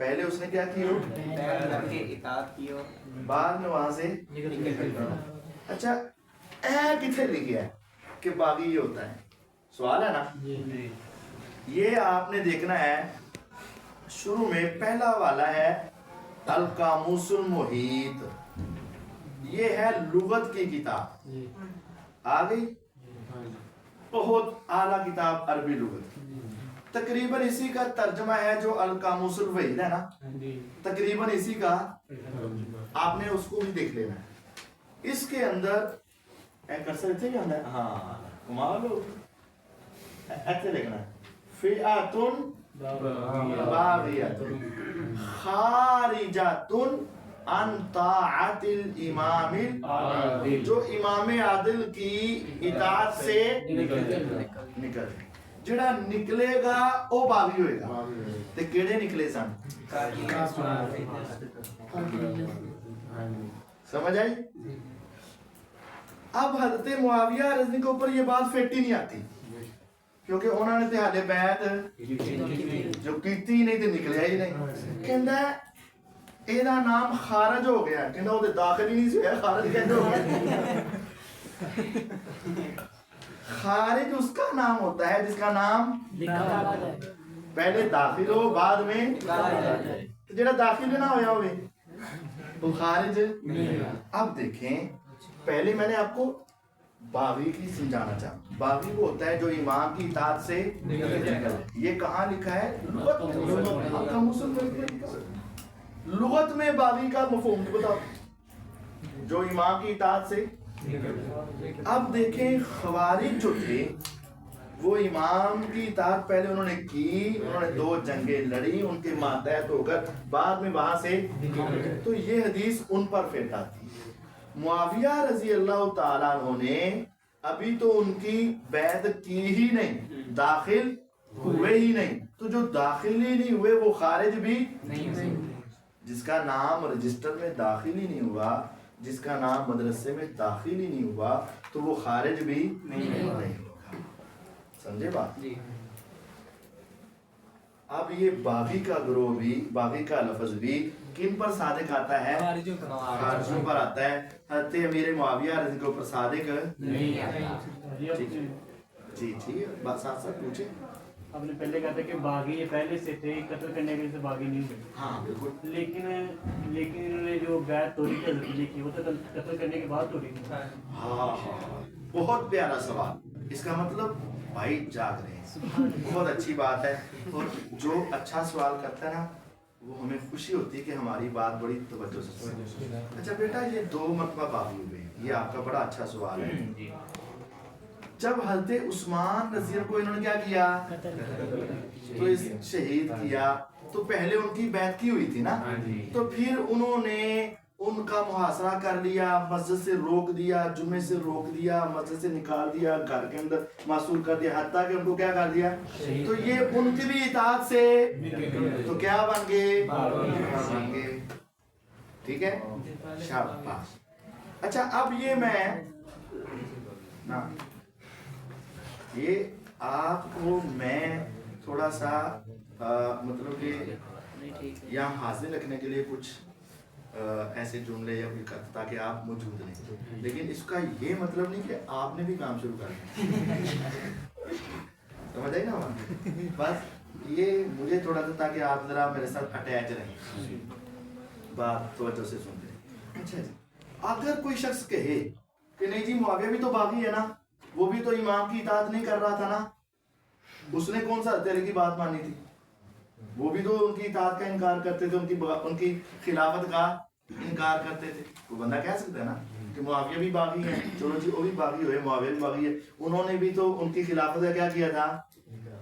پہلے اس نے کیا کیا بیعت کر کے اطاعت کی اور بعد میں وہاں سے اچھا اے کتنے لکھا ہے کہ باغی یہ ہوتا ہے؟ سوال ہے نا. یہ آپ نے دیکھنا ہے شروع میں پہلا والا ہے القاموس المحیط، یہ ہے لغت کی کتاب آ گئی، بہت اعلیٰ کتاب عربی لغت. تقریباً اسی کا ترجمہ ہے جو القاموس الوحید ہے نا، تقریباً اسی کا آپ نے اس کو بھی دیکھ لینا ہے. اس کے اندر کرسر اتنے بھی ہے، ہاں گھما لو ایسے لکھنا ہے فئاتن باغیاتن خارجاتن عن طاعت الامام، جو امام عادل کی اطاعت سے نکل جڑا نکلے گا وہ باغی ہوئے گا. تے کیڑے نکلے سن؟ سمجھ آئی؟ اب حضرت معاویہ رضی کے اوپر یہ بات فٹ ہی نہیں آتی کیونکہ انہوں نے تہاڈے بیعت جو کیتی نہیں تے نکلیا ہی نہیں. کہندا ہے اے دا نام خارج ہو گیا، کہندا او تے داخل ہی نہیں سی ہویا، خارج کیسے ہو گیا؟ خارج اس کا نام ہوتا ہے جس کا نام پہلے داخل ہو بعد میں جڑا داخل نہ ہویا ہوئے وہ خارج. اب دیکھیں پہلے میں نے آپ کو باغی کی سمجھانا چاہتا ہوں. باغی وہ ہوتا ہے جو امام کی اطاعت سے یہ کہاں لکھا ہے؟ لغت میں باغی کا مفہوم بتاؤ، جو امام کی اطاعت سے. اب دیکھیں خوارج جو تھے وہ امام کی اطاعت پہلے انہوں نے کی، انہوں نے 2 جنگیں لڑی، ان کے ماتحت ہو کر بعد میں وہاں سے، تو یہ حدیث ان پر فٹ آتی. معاویہ رضی اللہ تعالیٰ عنہ نے ابھی تو ان کی بیعت کی ہی نہیں، داخل ہوئے ہی نہیں، تو جو داخل ہی نہیں ہوئے وہ خارج بھی نہیں. جس کا نام رجسٹر میں داخل ہی نہیں ہوا، جس کا نام مدرسے میں داخل ہی نہیں ہوا، تو وہ خارج بھی نہیں ہوگا. سمجھے بات؟ اب یہ باغی کا گروہ بھی، باغی کا لفظ بھی کن پر صادق آتا ہے؟ خارجیوں پر آتا ہے. حضرت امیر معاویہ رضی کے اوپر صادق نہیں آتا. جی جی بات ساتھ ساتھ پوچھیں. آپ نے پہلے کہا تھا کہ باغی یہ پہلے سے تھے، قتل کرنے کے لیے باغی نہیں ہوئے. ہاں بالکل. لیکن انہوں نے جو بیعت توڑی تھی حضرت علی کی، وہ تو قتل کرنے کے بعد توڑی تھی. ہاں بہت پیارا سوال. اس کا مطلب بھائی جاگ رہے ہیں، بہت اچھی بات ہے. اور جو اچھا سوال کرتا ہے نا وہ ہمیں خوشی ہوتی ہے کہ ہماری بات بڑی توجہ سے سنی. اچھا بیٹا یہ 2 مرتبہ باغی ہوئے، یہ آپ کا بڑا اچھا سوال ہے. جب حضرت عثمان رضی اللہ کو انہوں نے کیا کیا تو اس شہید کیا، تو پہلے ان کی بیعت کی ہوئی تھی نا، تو پھر انہوں نے ان کا محاصرہ کر لیا، مسجد سے روک دیا، جمعے سے روک دیا، مسجد سے نکال دیا، گھر کے اندر معصور کر دیا، حتیٰ کہ ان کو کیا کر دیا، تو یہ ان کی بھی اطاعت سے تو کیا بن گئے، بن گئے. ٹھیک ہے شاباش. اچھا اب یہ میں نا یہ آپ کو میں تھوڑا سا مطلب کہ یہاں حاضر رکھنے کے لیے کچھ ایسے جملے یا کوئی کرتا تاکہ آپ موجود رہیں، لیکن اس کا یہ مطلب نہیں کہ آپ نے بھی کام شروع کر دیا. سمجھ آئی نا بس یہ مجھے تھوڑا سا تاکہ آپ ذرا میرے ساتھ اٹیچ رہیں، بات توجہ سے سن رہے. اچھا جی اگر کوئی شخص کہے کہ نہیں جی معاویہ بھی تو باغی ہے نا، وہ بھی تو امام کی اطاعت نہیں کر رہا تھا نا، اس نے کون سا علی کی بات مانی تھی، وہ بھی تو ان کی اطاعت کا انکار کرتے تھے، ان کی خلافت کا انکار کرتے تھے. وہ بندہ کہہ سکتا ہے نا کہ معاویہ بھی باغی ہے، چلو جی وہ بھی باغی ہوئے، معاویہ بھی باغی ہے، انہوں نے بھی تو ان کی خلافت کا کیا کیا تھا،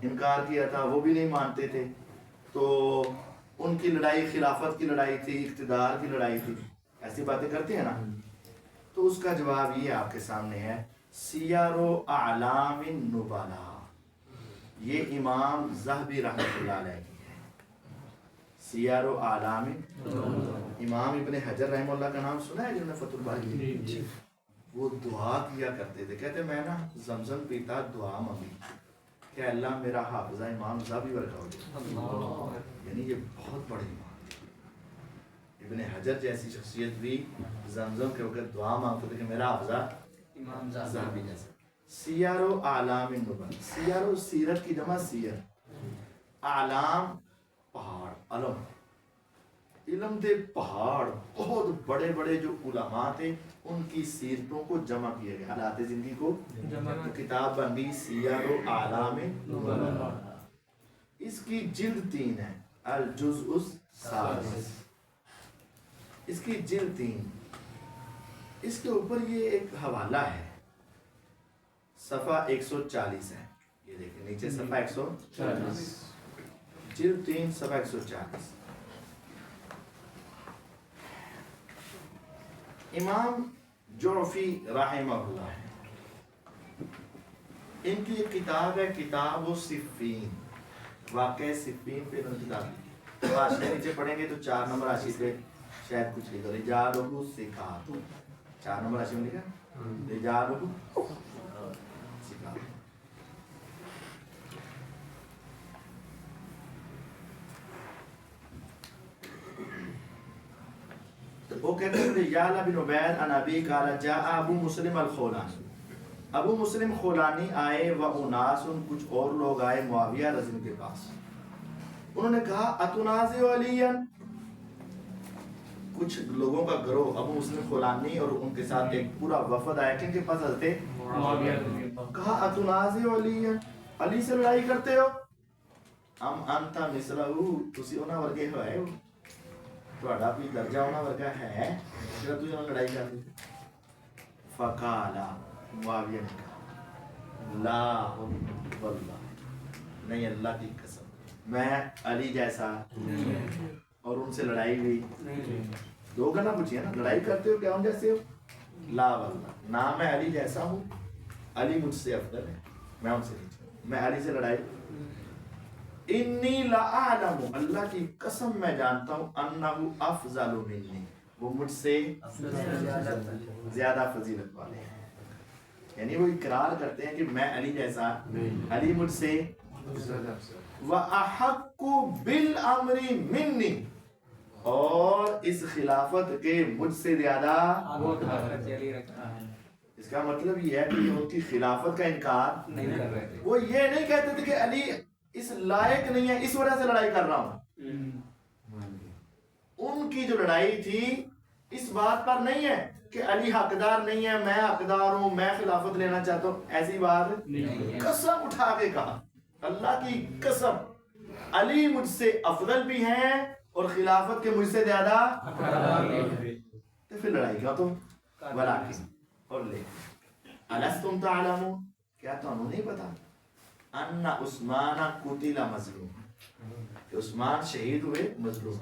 انکار کیا تھا، وہ بھی نہیں مانتے تھے، تو ان کی لڑائی خلافت کی لڑائی تھی، اقتدار کی لڑائی تھی. ایسی باتیں کرتے ہیں نا. تو اس کا جواب یہ آپ کے سامنے ہے سیر و اعلام النبلاء، یہ امام ذہبی رحمۃ اللہ علیہ کی ہے. سیر و اعلام، امام ابن حجر رحمہ اللہ کا نام سنا ہے جنہوں نے فتح الباری؟ وہ دعا کیا کرتے تھے، کہتے میں نا زمزم پیتا دعا مانگی کہ اللہ میرا حافظہ امام ذہبی ورگا ہو جائے. یعنی یہ بہت بڑے امام ابن حجر جیسی شخصیت بھی زمزم کے وقت دعا مانگتے تھے کہ میرا حافظہ امام ذہبی جیسا. سیر و اعلام النبل، سیر و سیرت کی جمع سیر، اعلام پہاڑ، علم، علم دے پہاڑ بہت بڑے بڑے جو علماء تھے ان کی سیرتوں کو جمع کیا گیا، حالات زندگی کو تو کتاب بن گئی سیر و اعلام النبل. اس کی جلد 3 ہے، الجزء السادس، اس کی جلد 3. اس کے اوپر یہ ایک حوالہ ہے، صفحہ 140 ہے، یہ دیکھیں نیچے صفحہ 140، جلد 3 صفحہ 140. امام جعفی رحمہ اللہ ہے، ان کی ایک کتاب ہے کتاب صفین، واقع صفین پہ انہوں نے کتاب لکھی. حاشیے نیچے پڑھیں گے تو 4 نمبر حاشیے پہ شاید کچھ لکھا رجالہ ثقات، 4 نمبر حاشیے میں لکھا رجالہ ثقات. وہ کہتے ہیں رجال بن عبید عن ابی قال جاء ابو مسلم الخولانی، ابو مسلم خولانی آئے و اناس، کچھ اور لوگ آئے معاویہ رضی اللہ عنہ کے پاس. انہوں نے کہا اتنازع علیاً، کچھ لوگوں کا گروہ ابو مسلم خولانی اور ان کے ساتھ ایک پورا وفد آیا کن کے پاس حضرت، کہا اتنازع علیاً، علی سے لڑائی کرتے ہو، ام انت مثلہ، تسی انہاں ورگے ہوئے ہو، تھوڑا کوئی درجہ ہونا ورگا ہے جب تجھے انہوں لڑائی کر دی. فقالا، معاویہ نے کہا لا واللہ، نہیں اللہ کی قسم میں علی جیسا اور ان سے لڑائی ہوئی. 2 گنا پوچھئے نا، لڑائی کرتے ہو کیا ان جیسے ہو؟ لا واللہ، نہ میں علی جیسا ہوں، علی مجھ سے افضل ہے، میں ان سے نہیں، میں علی سے لڑائی. انی لأعلم، اللہ کی قسم میں جانتا ہوں، انہو افضل منی، وہ مجھ سے زیادہ فضیلت والے ہیں. یعنی وہ اقرار کرتے ہیں کہ میں علی جیسا، علی مجھ سے. وَأَحَقُّ بِالْأَمْرِ مِنِّي، اور اس خلافت کے مجھ سے زیادہ. اس کا مطلب یہ ہے کہ ان کی خلافت کا انکار نہیں کر رہے تھے، وہ یہ نہیں کہتے تھے کہ علی اس لائق نہیں ہے اس وجہ سے لڑائی کر رہا ہوں. ان کی جو لڑائی تھی اس بات پر نہیں ہے کہ علی حقدار نہیں ہے، میں حقدار ہوں، میں خلافت لینا چاہتا ہوں، ایسی بات نہیں. قسم اٹھا کے کہا، اللہ کی قسم علی مجھ سے افضل بھی ہیں اور خلافت کے مجھ سے زیادہ. تو پھر لڑائی کیا تم ولیکن، اور لے الستم تعلمون، کیا تمہیں نہیں پتا ان عثمان قتل مظلوم، کہ عثمان شہید ہوئے مظلوم.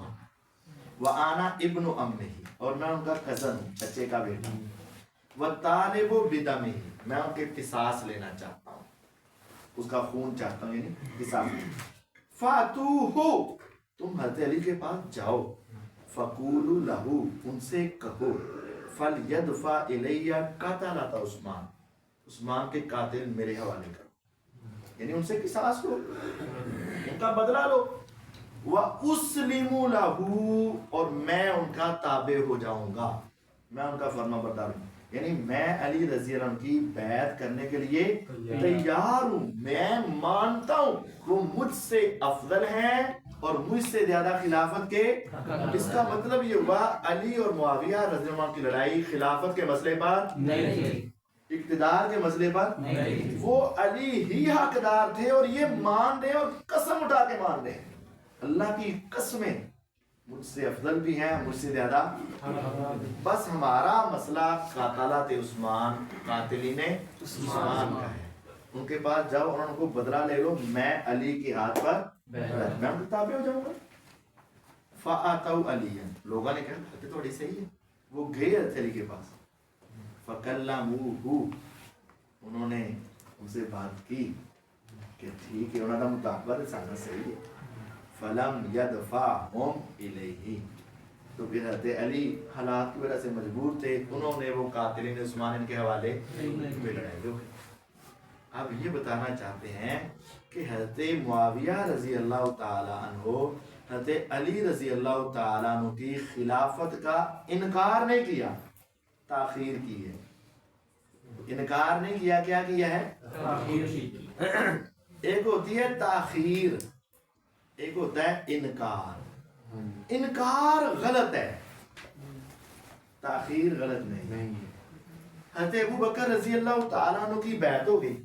وانا ابن امہ، اور میں ان کا کزن ہوں، چچے کا بیٹا. وطالب بدمہ، میں ان کے قصاص لینا چاہتا ہوں، اس کا خون چاہتا ہوں، یعنی قصاص. فاتوہ، تم حضرت علی کے پاس جاؤ. فقولوا لہو، ان سے کہو. فلیدفع الیہ قتلۃ عثمان، عثمان کے قاتل میرے حوالے کرو، یعنی ان سے قصاص لو، ان کا بدلہ لو. وَأُسْلِمُ لَهُ، اور میں ان کا تابع ہو جاؤں گا، میں ان کا فرما بردار ہوں، یعنی میں علی رضی اللہ عنہ کی بیعت کرنے کے لیے تیار ہوں. میں مانتا ہوں وہ مجھ سے افضل ہیں اور مجھ سے زیادہ خلافت کے. اس کا مطلب یہ ہوا علی اور معاویہ رضی اللہ عنہ کی لڑائی خلافت کے مسئلے پر نہیں، اقتدار کے مسئلے پر نہیں. وہ علی ہی حقدار تھے اور یہ مان رہے اور قسم اٹھا کے مان رہے ہیں، اللہ کی قسمیں مجھ سے افضل بھی ہیں، مجھ سے زیادہ. بس ہمارا مسئلہ قاتلات عثمان، قاتلین عثمان کا ہے. ان کے پاس جاؤ اور ان کو بدلہ لے لو، میں علی کے ہاتھ پر میں ان کے تابع ہو جاؤں گا. فَآتَوْا عَلِيًّا، لوگوں نے کہا کہ تھوڑی صحیح ہے. وہ گئے علی کے پاس. فَكَلَّمُوهُ، انہوں نے ان سے بات کی کہ ٹھیک ہے، انہوں نے مطابقہ سانا صحیح ہے. فَلَمْ يَدْفَعْهُمْ إِلَيْهِ، تو پھر حضرت علی حالات کی وجہ سے مجبور تھے، انہوں نے وہ قاتلین عثمان ان کے حوالے میں لڑائی ہو گئی. اب یہ بتانا چاہتے ہیں کہ حضرت معاویہ رضی اللہ تعالی عنہ حضرت علی رضی اللہ تعالیٰ عنہ کی خلافت کا انکار نہیں کیا، تاخیر کی ہے. انکار نہیں کیا، کیا کیا ہے؟ ایک ہوتی ہے تاخیر، ایک ہوتا ہے انکار. انکار غلط ہے، تاخیر غلط نہیں. حضرت ابو بکر رضی اللہ تعالیٰ عنہ کی بیعت ہو گئی،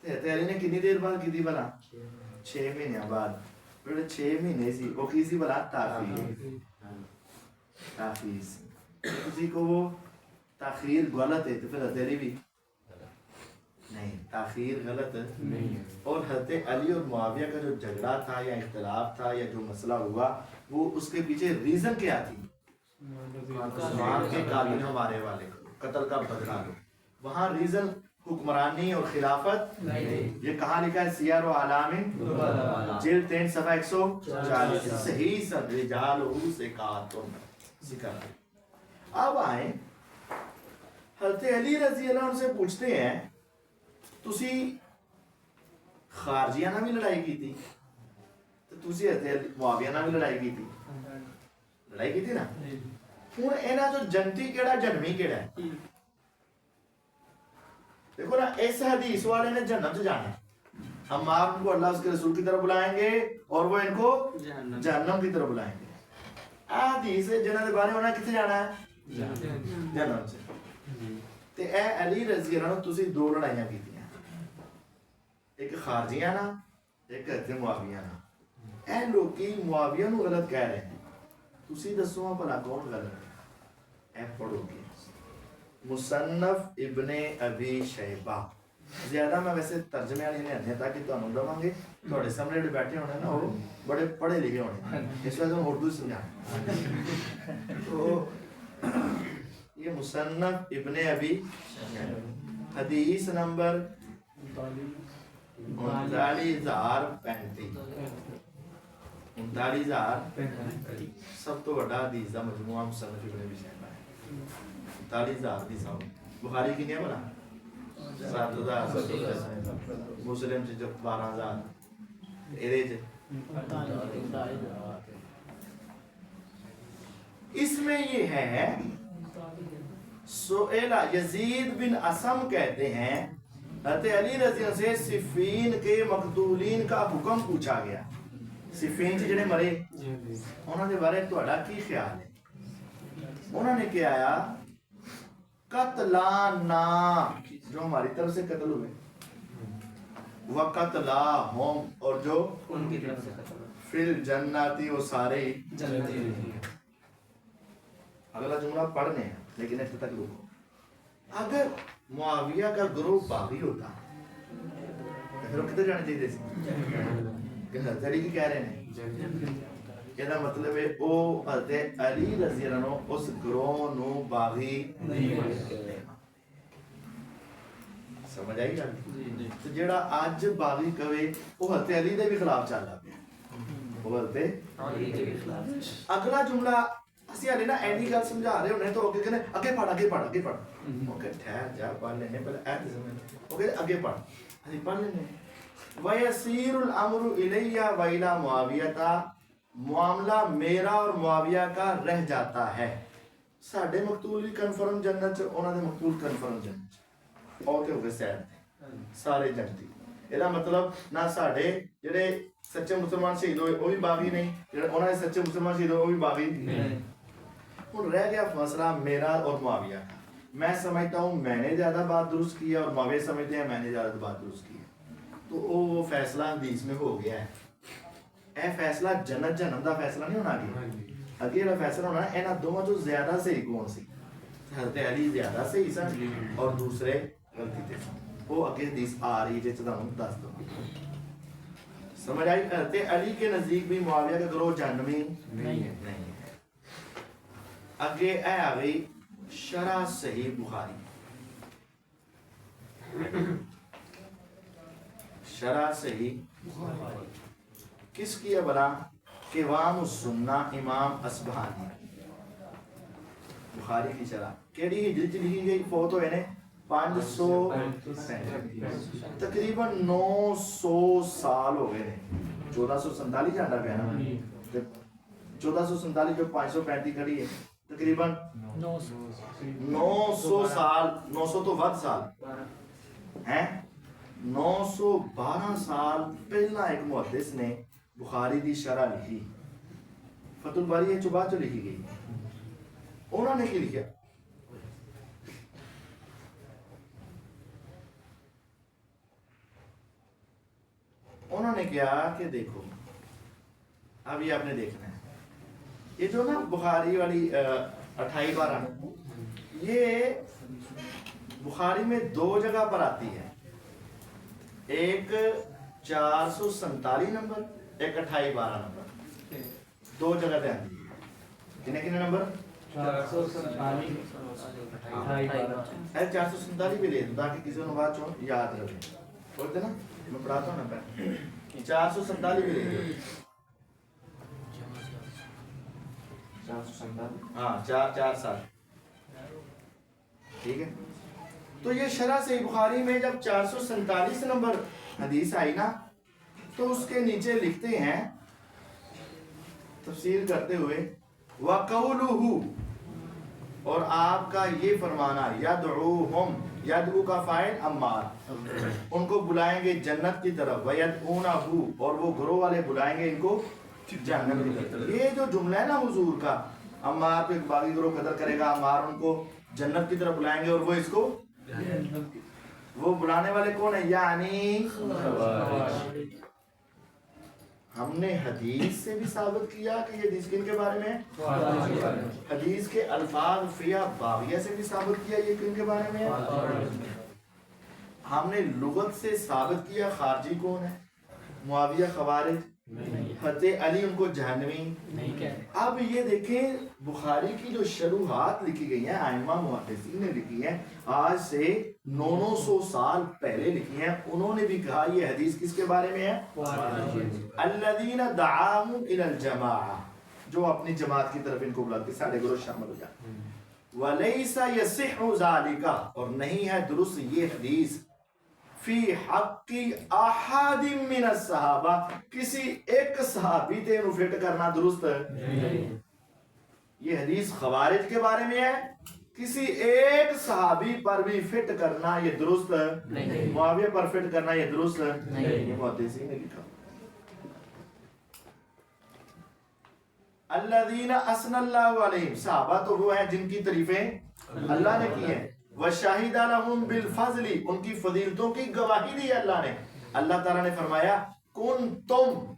حضرت علی نے کتنی دیر بعد کی تھی بھلا؟ 6 مہینے بعد. 6 مہینے سی وہ کی سی بھلا؟ تاخیر. تاخیر سی. کسی کو وہ تاخیر غلط ہے تو پھر حضرت علی بھی نہیں، تاخیر غلط نہیں ہے. اور حضرت علی اور معاویہ کا جو جھگڑا تھا یا اختلاف تھا یا جو مسئلہ ہوا، وہ اس کے پیچھے ریزن کیا تھی؟ عثمان کے قاتل ہمارے والے کو قتل کا بدلہ لو. وہاں ریزن حکمرانی اور خلافت. یہ کہاں لکھا ہے؟ سیر و اعلام جلد 3 صفحہ 140. صحیح سب رجالہ ثقاتن ذکر ہے. اب آئیں حضرت علی رضی اللہ عنہ سے پوچھتے ہیں تسی خارجیاں نہ بھی لڑائی کی تھی تو تسی حضرت معاویہ نہ بھی لڑائی کی تھی، لڑائی کی تھی نا. ہوں اینا جو جنتی کیڑا جنمی کیڑا ہے؟ دیکھو نا، اس حدیث والے نے جنت سے جانا ہے، ہم آپ کو اللہ اس کے رسول کی طرف بلائیں گے اور وہ ان کو جہنم کی طرف بلائیں گے. حدیث جنت کے بارے ہونا کتنے جانا ہے؟ جہنم سے. تے اے علی رضی اللہ عنہ تسی 2 لڑائیاں کی تھی، ایک خارجیاں نا، ایک حضرت معاویہ نا. اے لوگی معاویہ نو غلط کہہ رہے ہیں، تسی دسو بھلا کون غلط ہے؟ اے پڑھو گے مصنف ابن ابی شیبہ. زیادہ میں ویسے ترجمے والی نہیں آنے تاکہ تانوں دواں گے، تھوڑے سامنے جو بیٹھے ہونے نا وہ بڑے پڑھے لکھے ہونے، اس وجہ سے ہم اردو سمجھانا. تو یہ مصنف ابن ابی حدیث نمبر 39,035 سب تو بڑا حدیث دا مجموعہ مصنف ابن ابی شیبہ ہے. 39,000 حدیث ہیں. بخاری کی نہیں ہے بنا 7,000، مسلم سے 12,000، اس میں یہ ہے سئیلا یزید بن اسم کہتے ہیں حضرت علی رضی اللہ سے صفین کے مقتولین کا حکم پوچھا گیا. صفین سے جڑے مرے انہوں نے بارے تہاڈا کی خیال ہے؟ انہوں نے کیا آیا قتلانا جو ہماری طرف سے قتل ہوئے، وقتلاہم اور جو ان کی طرف سے قتل. فی الجنتی وہ سارے جنتی. اگلا جملہ پڑھنے ہیں لیکن ایسے تک لوگوں اگر معاویہ کا گروہ باغی ہوتا پھر وہ کدھر جانے چاہیے تھے؟ حضرت علی کی کہہ رہے ہیں، یہ مطلب ہے او حضرت علی رضی اللہ عنہ اس گروہ نو باغی نہیں. سمجھ آئی گا؟ تو جڑا آج باغی کہے وہ حضرت علی دے بھی خلاف چل رہا ہے، وہ حضرت. اگلا جملہ اسی ہلے نا اینی گل سمجھا رہے ہونے تو اگے کہنے اگے پڑھ اوکے ٹھہر جا پڑھ لینے پہلے ایت سمجھ اوکے اگے پڑھ ہی پڑھ لینے. وَيَسِيرُ الْأَمْرُ إِلَيَّ وَإِلَى مُعَاوِيَةَ معاملہ میرا اور معاویہ کا رہ جاتا ہے. ساڈے مقتول بھی کنفرم جنت چ، انہاں دے مقتول کنفرم جنت چ، او تے ہو گئے سید سارے جنتی. یہ مطلب نہ ساڈے جڑے سچے مسلمان شہید ہوئے وہ بھی باغی نہیں، جڑے انہاں دے سچے مسلمان شہید ہوئے وہ بھی باغی نہیں. ہوں رہ گیا مسئلہ میرا اور معاویہ کا. میں سمجھتا ہوں میں نے زیادہ بات درست کی ہے اور معاویہ سمجھتے ہیں میں نے زیادہ بات درست کی ہے. تو وہ فیصلہ حدیث میں ہو گیا ہے. اے فیصلہ جنت جہنم دا فیصلہ نہیں ہونا گیا، اگے یہ فیصلہ ہونا ہے انہاں دوواں چوں زیادہ صحیح کون سی. حضرت علی زیادہ صحیح سن اور دوسرے غلطی تے سن. وہ اگے حدیث آ رہی ہے جتنا ہم دس دوں. سمجھ آئی؟ حضرت علی کے نزدیک بھی معاویہ کا گروہ جہنمی نہیں ہے. آگے اے آ گئی شرح صحیح بخاری. شرح صحیح کس کی ہے بلا؟ قوام السنہ امام اصبہانی. بخاری کی شرح کیڑی ہجری چ لکھی گئی؟ فوت ہوئے نے 500 تقریباً 900 سال ہو گئے نے. 1447 جاندا پیا نا تے 1447 جو 535 کھڑی ہے تقریباً 900 سال 900 تو ود سال ہیں 912 سال پہلا ایک محدث نے بخاری دی شرح لکھی فتح الباری ہے جو بعد جو لکھی گئی انہوں نے کی لکھا انہوں نے کیا کہ دیکھو اب یہ آپ نے دیکھنا ہے یہ جو نا بخاری والی 28-12 یہ بخاری میں 2 جگہ پر آتی ہے ایک 447 نمبر ایک 28-12 نمبر 2 جگہ پہ آتی ہے کتنے نمبر 447 بھی لے دوں تاکہ کسی نے بات چون یاد رکھے بولتے نا میں پڑھاتا ہوں نا پہلے 447 بھی لے دوں 447 ہاں 447 ٹھیک ہے تو یہ شرح صحیح بخاری میں جب 447 نمبر حدیث آئی نا تو اس کے نیچے لکھتے ہیں تفسیر کرتے ہوئے وَقَوْلُهُ اور آپ کا یہ فرمانا یدعوہم یدعو کا فاعل عمار ان کو بلائیں گے جنت کی طرف وَيَدْعُونَهُ اور وہ گروہ والے بلائیں گے ان کو جنت کی طرف یہ جو جملہ ہے نا حضور کا عمار کو ایک باغی گروہ قدر کرے گا عمار ان کو جنت کی طرف بلائیں گے اور وہ اس کو وہ بلانے والے کون ہیں یعنی ہم نے حدیث سے بھی ثابت کیا کہ یہ حدیث کن کے بارے میں ہے حدیث کے الفاظ فیہ باغیہ سے بھی ثابت کیا یہ کن کے بارے میں ہے ہم نے لغت سے ثابت کیا خارجی کون ہے معاویہ خوارج فتح علی ان کو جہنمی اب یہ دیکھیں بخاری کی جو شروحات لکھی گئی ہیں ائمہ محدثین نے لکھی ہیں آج سے 900 سال پہلے لکھی ہیں انہوں نے بھی کہا یہ حدیث کس کے بارے میں ہے الذین دعاہم الی الجماعہ جو اپنی جماعت کی طرف ان کو بلاتے سارے گروہ شامل ہو جائیں ولیس یصح ذالک اور نہیں ہے درست یہ حدیث فی حق احد من الصحابہ کسی ایک صحابی تے انہوں فٹ کرنا درست ہے یہ حدیث خوارج کے بارے میں ہے کسی ایک صحابی پر بھی فٹ کرنا یہ درست ہے معاویہ پر فٹ کرنا یہ درست ہے یہ محدثین نے لکھا الذین اثنى اللہ علیہم صحابہ تو وہ ہیں جن کی تعریفیں اللہ نے کی ہیں وَشَهِدَ لَهُمْ بِالْفَضْلِ ان کی فضیلتوں کی گواہی دی اللہ نے اللہ تعالیٰ نے فرمایا كُنْتُمْ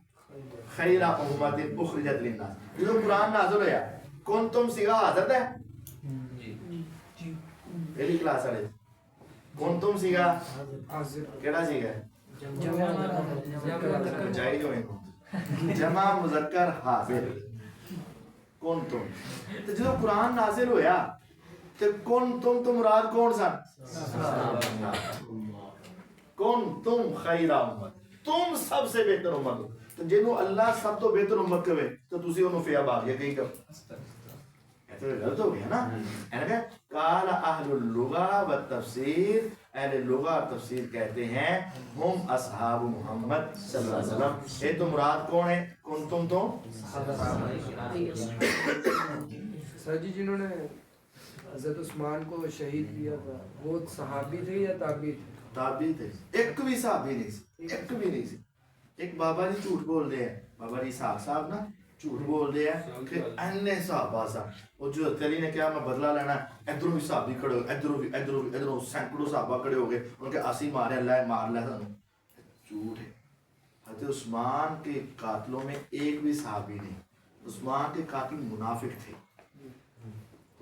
خَيْرَ أُمَّةٍ أُخْرِجَتْ لِلنَّاسِ یہ جو قرآن نازل ہوا كُنْتُمْ صیغہ حاضر ہے پہلی کلاس والے كُنْتُمْ صیغہ کیڑا صیغہ ہے جائی جو ہیں جمع مذکر حاضر كُنْتُمْ تو جو قرآن نازل ہوا کون تم مراد کون سن کون تم خیر امت تم سب سے بہتر امت ہو تو جنہوں اللہ سب تو بہتر امت کہے تو تسی انہوں فیا باغیہ کہیں کر ایسے غلط ہو گیا نا قال اہل اللغہ والتفسیر اہل لغہ اور تفسیر کہتے ہیں ہم اصحاب محمد صلی اللہ علیہ وسلم اے تو مراد کون ہے کون تم تو سر جی جنہوں نے حضرت عثمان کو شہید کیا تھا وہ صحابی تھے یا تابعی تھے تابعی تھے ایک بھی صحابی نہیں سی ایک بھی نہیں سی ایک بابا جی جھوٹ بول دے ہیں بابا جی صاحب نا جھوٹ بول دے ہیں کہ انہیں صحابہ صاحب اور جو علی نے کیا میں بدلہ لینا ادھروں بھی صحابی کھڑے ہو ادھروں سینکڑوں صحابہ کھڑے ہو گئے ان کے آسی مارے اللہ مار لیا تھا جھوٹ ہے حضرت عثمان کے قاتلوں میں ایک بھی صحابی نہیں عثمان کے قاتل منافق تھے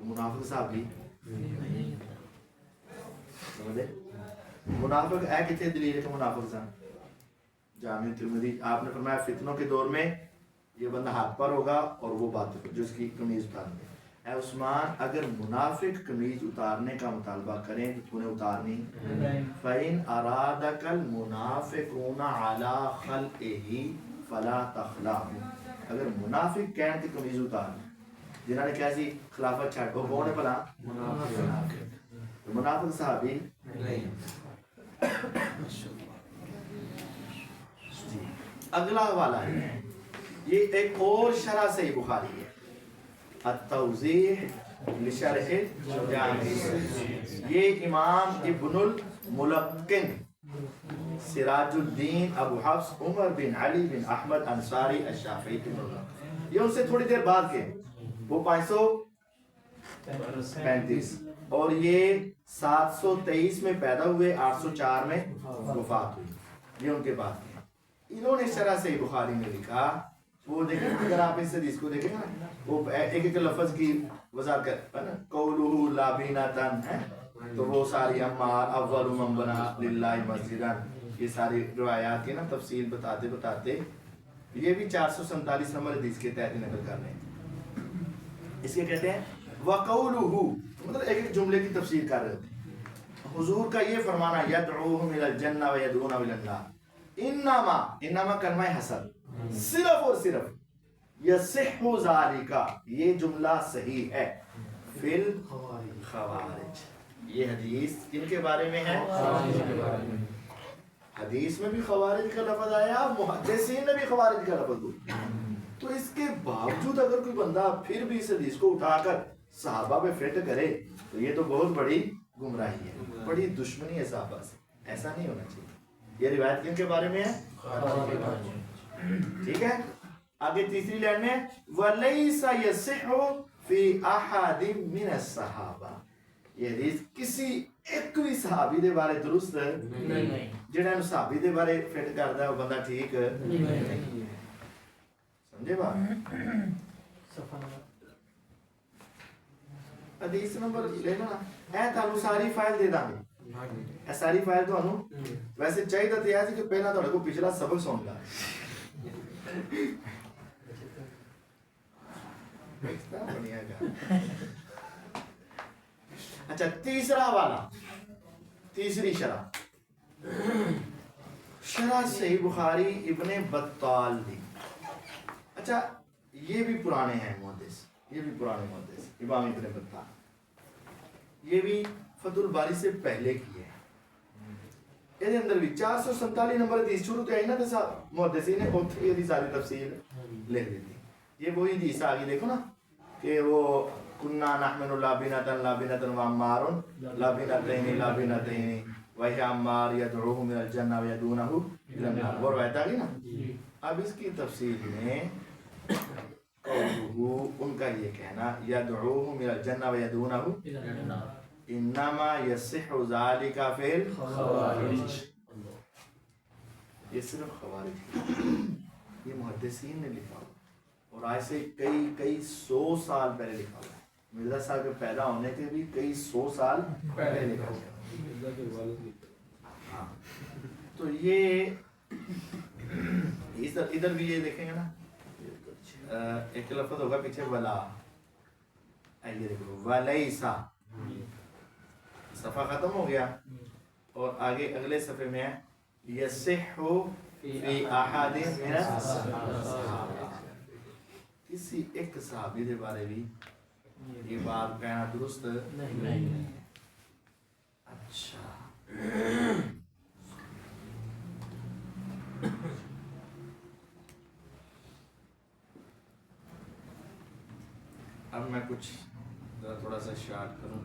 منافق صحابی نہیں منافق ہے کتنے دلیل ہے کہ منافق صاحب جامع ترمذی آپ نے فرمایا فتنوں کے دور میں یہ بندہ ہاتھ پر ہوگا اور وہ بات جو اس کی قمیض اتارنے اے عثمان اگر منافق قمیض اتارنے کا مطالبہ کریں تو تو نے اتارنی فَإِنْ أَرَادَكَ الْمُنَافِقُونَ عَلَى خَلْقِهِ فَلَا تَخْلَعْهُ اگر منافق کہن کہ قمیض اتارنا جنہوں نے کہا سی خلافت چھاڑ وہ کون ہے پلا منافق صحابی نہیں اگلا حوالہ ہے یہ ایک اور شرح صحیح بخاری ہے التوضیح لشرح جامع یہ امام ابن الملقن سراج الدین ابو حفص عمر بن علی بن احمد انصاری الشافعی کی ملقن یہ ان سے تھوڑی دیر بعد کے وہ 535 اور یہ 723 میں پیدا ہوئے 804 میں وفات ہوئی یہ ان کے بعد کے انہوں نے شرح صحیح بخاری میں لکھا وہ دیکھیں اگر آپ اس حدیث کو دیکھیں نا وہ ایک ایک لفظ کی وضاحت کر قولہ لابینتن ہے تو وہ ساری عمار اول من بنا للہ مسجدا یہ ساری روایات کی نا تفصیل بتاتے بتاتے یہ بھی 447 نمبر حدیث کے تحت نقل کر رہے ہیں اس کے کہتے ہیں وقولہ مطلب ایک ایک جملے کی تفسیر کر رہے ہوتے حضور کا یہ فرمانا یدعوہم الی الجنہ ویدعون الی النار انما کلمہ حسن صرف اور صرف یصح ذالک یہ جملہ صحیح ہے فی الخوارج یہ حدیث کن کے بارے میں ہے حدیث میں بھی خوارج کا لفظ آیا محدثین نے بھی خوارج کا لفظ دیا تو اس کے باوجود اگر کوئی بندہ پھر بھی اس حدیث کو اٹھا کر صحابہ پہ فٹ کرے تو یہ تو بہت بڑی گمراہی ہے بڑی دشمنی ہے صحابہ سے ایسا نہیں ہونا چاہیے یہ روایت کن کے بارے میں ہے ٹھیک ہے آگے تیسری لائن میں وَلَيْسَ يَصِحُ فِي أَحَدٍ مِّنَ الصَّحَابَةِ یہ حدیث کسی ایک بھی صحابی دے بارے درست نہیں جنہاں صحابی دے بارے فٹ کردا ہے وہ بندہ ٹھیک نہیں سمجھے بات حدیث نمبر لینا اے تانوں ساری فائل دے داں اے ساری فائل تانوں ویسے چاہیے تے ایسی کہ پہلا تہاڈے کو پچھلا سبق سندا اچھا تیسرا والا تیسری شرح شرح صحیح بخاری ابن بطال دی اچھا یہ بھی پرانے ہیں محدث یہ بھی پرانے محدث امام ابن بطال یہ بھی فتح الباری سے پہلے کی ہے یہ اندر بھی 447 نمبر حدیث شروع تے آئی نا تے محدثین نے اوتھے یہ ساری تفصیل لکھ دی تھی یہ وہی حدیث آگے دیکھو نا کہ وہ کننا نحمل لابنتن وعمار لابنتین وہی عمار یدعوہ من الجنہ ویدونہ الى النار وہ روایت آگی نا اب اس کی تفصیل میں قولہ ان کا یہ کہنا یدعوہ من الجنہ ویدونہ انما یصح ذالک فی الخوارج یہ صرف خوارج یہ محدثین نے لکھا ہوا اور آج سے کئی سو سال پہلے لکھا ہوا ہے مرزا صاحب کے پیدا ہونے کے بھی کئی سو سال پہلے لکھا ہوا ہے ہاں تو یہ ادھر بھی یہ دیکھیں گے نا ایک لفظ ہوگا پیچھے ولا یہ دیکھو ولیسا صفحہ ختم ہو گیا اور آگے اگلے صفحے میں ہے یصح فی احد من الصحابہ کسی ایک صحابی دے بارے بھی یہ بات کہنا درست نہیں اچھا اب میں کچھ تھوڑا سا شارٹ کروں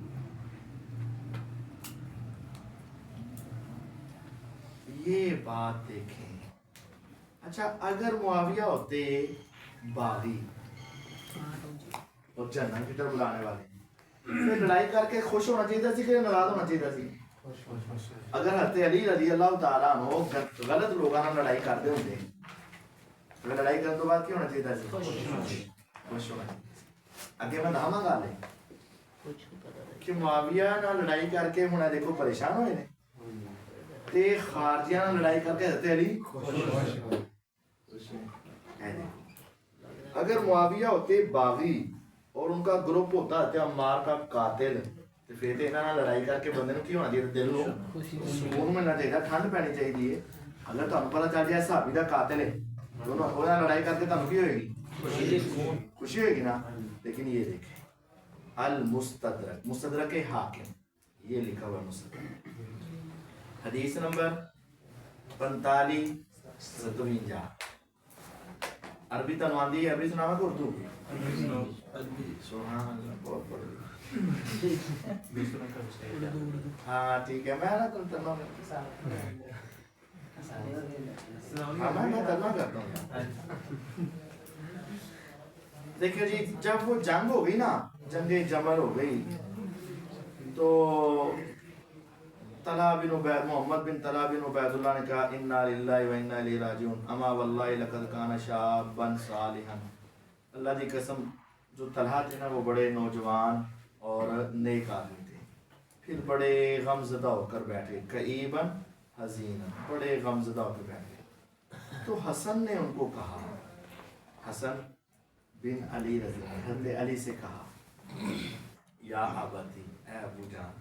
یہ بات دیکھیں اچھا اگر معاویہ ہوتے باغی اور جنت کی طرف بلانے والے پھر لڑائی کر کے خوش ہونا چاہیے تھا کہ ناراض ہونا چاہیے تھا اگر حضرت علی رضی اللہ تعالیٰ عنہ غلط لوگوں نے لڑائی کرتے ہوتے اگر لڑائی کرنے کے بعد کیا ہونا چاہیے تھا خوش ہونا چاہیے اگے میں نہ منگا لے کہ معاویہ نہ لڑائی کر کے ہونا دیکھو پریشان ہوئے نے تے خارجیہ نہ لڑائی کر کے حضرت علی خوش اگر معاویہ ہوتے باغی اور ان کا گروپ ہوتا ہے عمار کا قاتل تو پھر تے انہاں لڑائی کر کے بندے نوں کی ہونا چاہیے دل نوں سکون ملنا چاہیے ٹھنڈ پینی چاہیے اگر تانوں پتہ چل جائے صحابی دا قاتل ہے دونوں ہونا لڑائی کر کے تانوں کی ہوئے گی خوشی ہوئے گی نا لیکن یہ دیکھیں المستدرک مستدرک حاکم یہ لکھا ہوا مستدرک حدیث نمبر 4557 عربی تنواندی ہے، عربی سناوا کہ اردو؟ عربی سبحان اللہ، بہت بڑی. ہاں ٹھیک ہے، میں نا تم ترجمہ ہاں میں ترجمہ کرتا ہوں. دیکھیے جی، جب وہ جنگ ہو گئی نا، جنگ جمل ہو گئی، تو طلحہ بن عبید محمد بن طلحہ بن عبید اللہ نے کہا انا للہ و انا الیہ راجعون اما واللہ لقد کان شابا صالحا. اللہ کی قسم، جو طلحہ تھے نا وہ بڑے نوجوان اور نیک آدمی تھے. پھر بڑے غمزدہ ہو کر بیٹھے، کئیبا حزینا، بڑے غمزدہ ہو کر بیٹھے. تو حسن نے ان کو کہا، حسن بن علی رضی اللہ، حضرت علی سے کہا یا ابتی، اے ابو جان.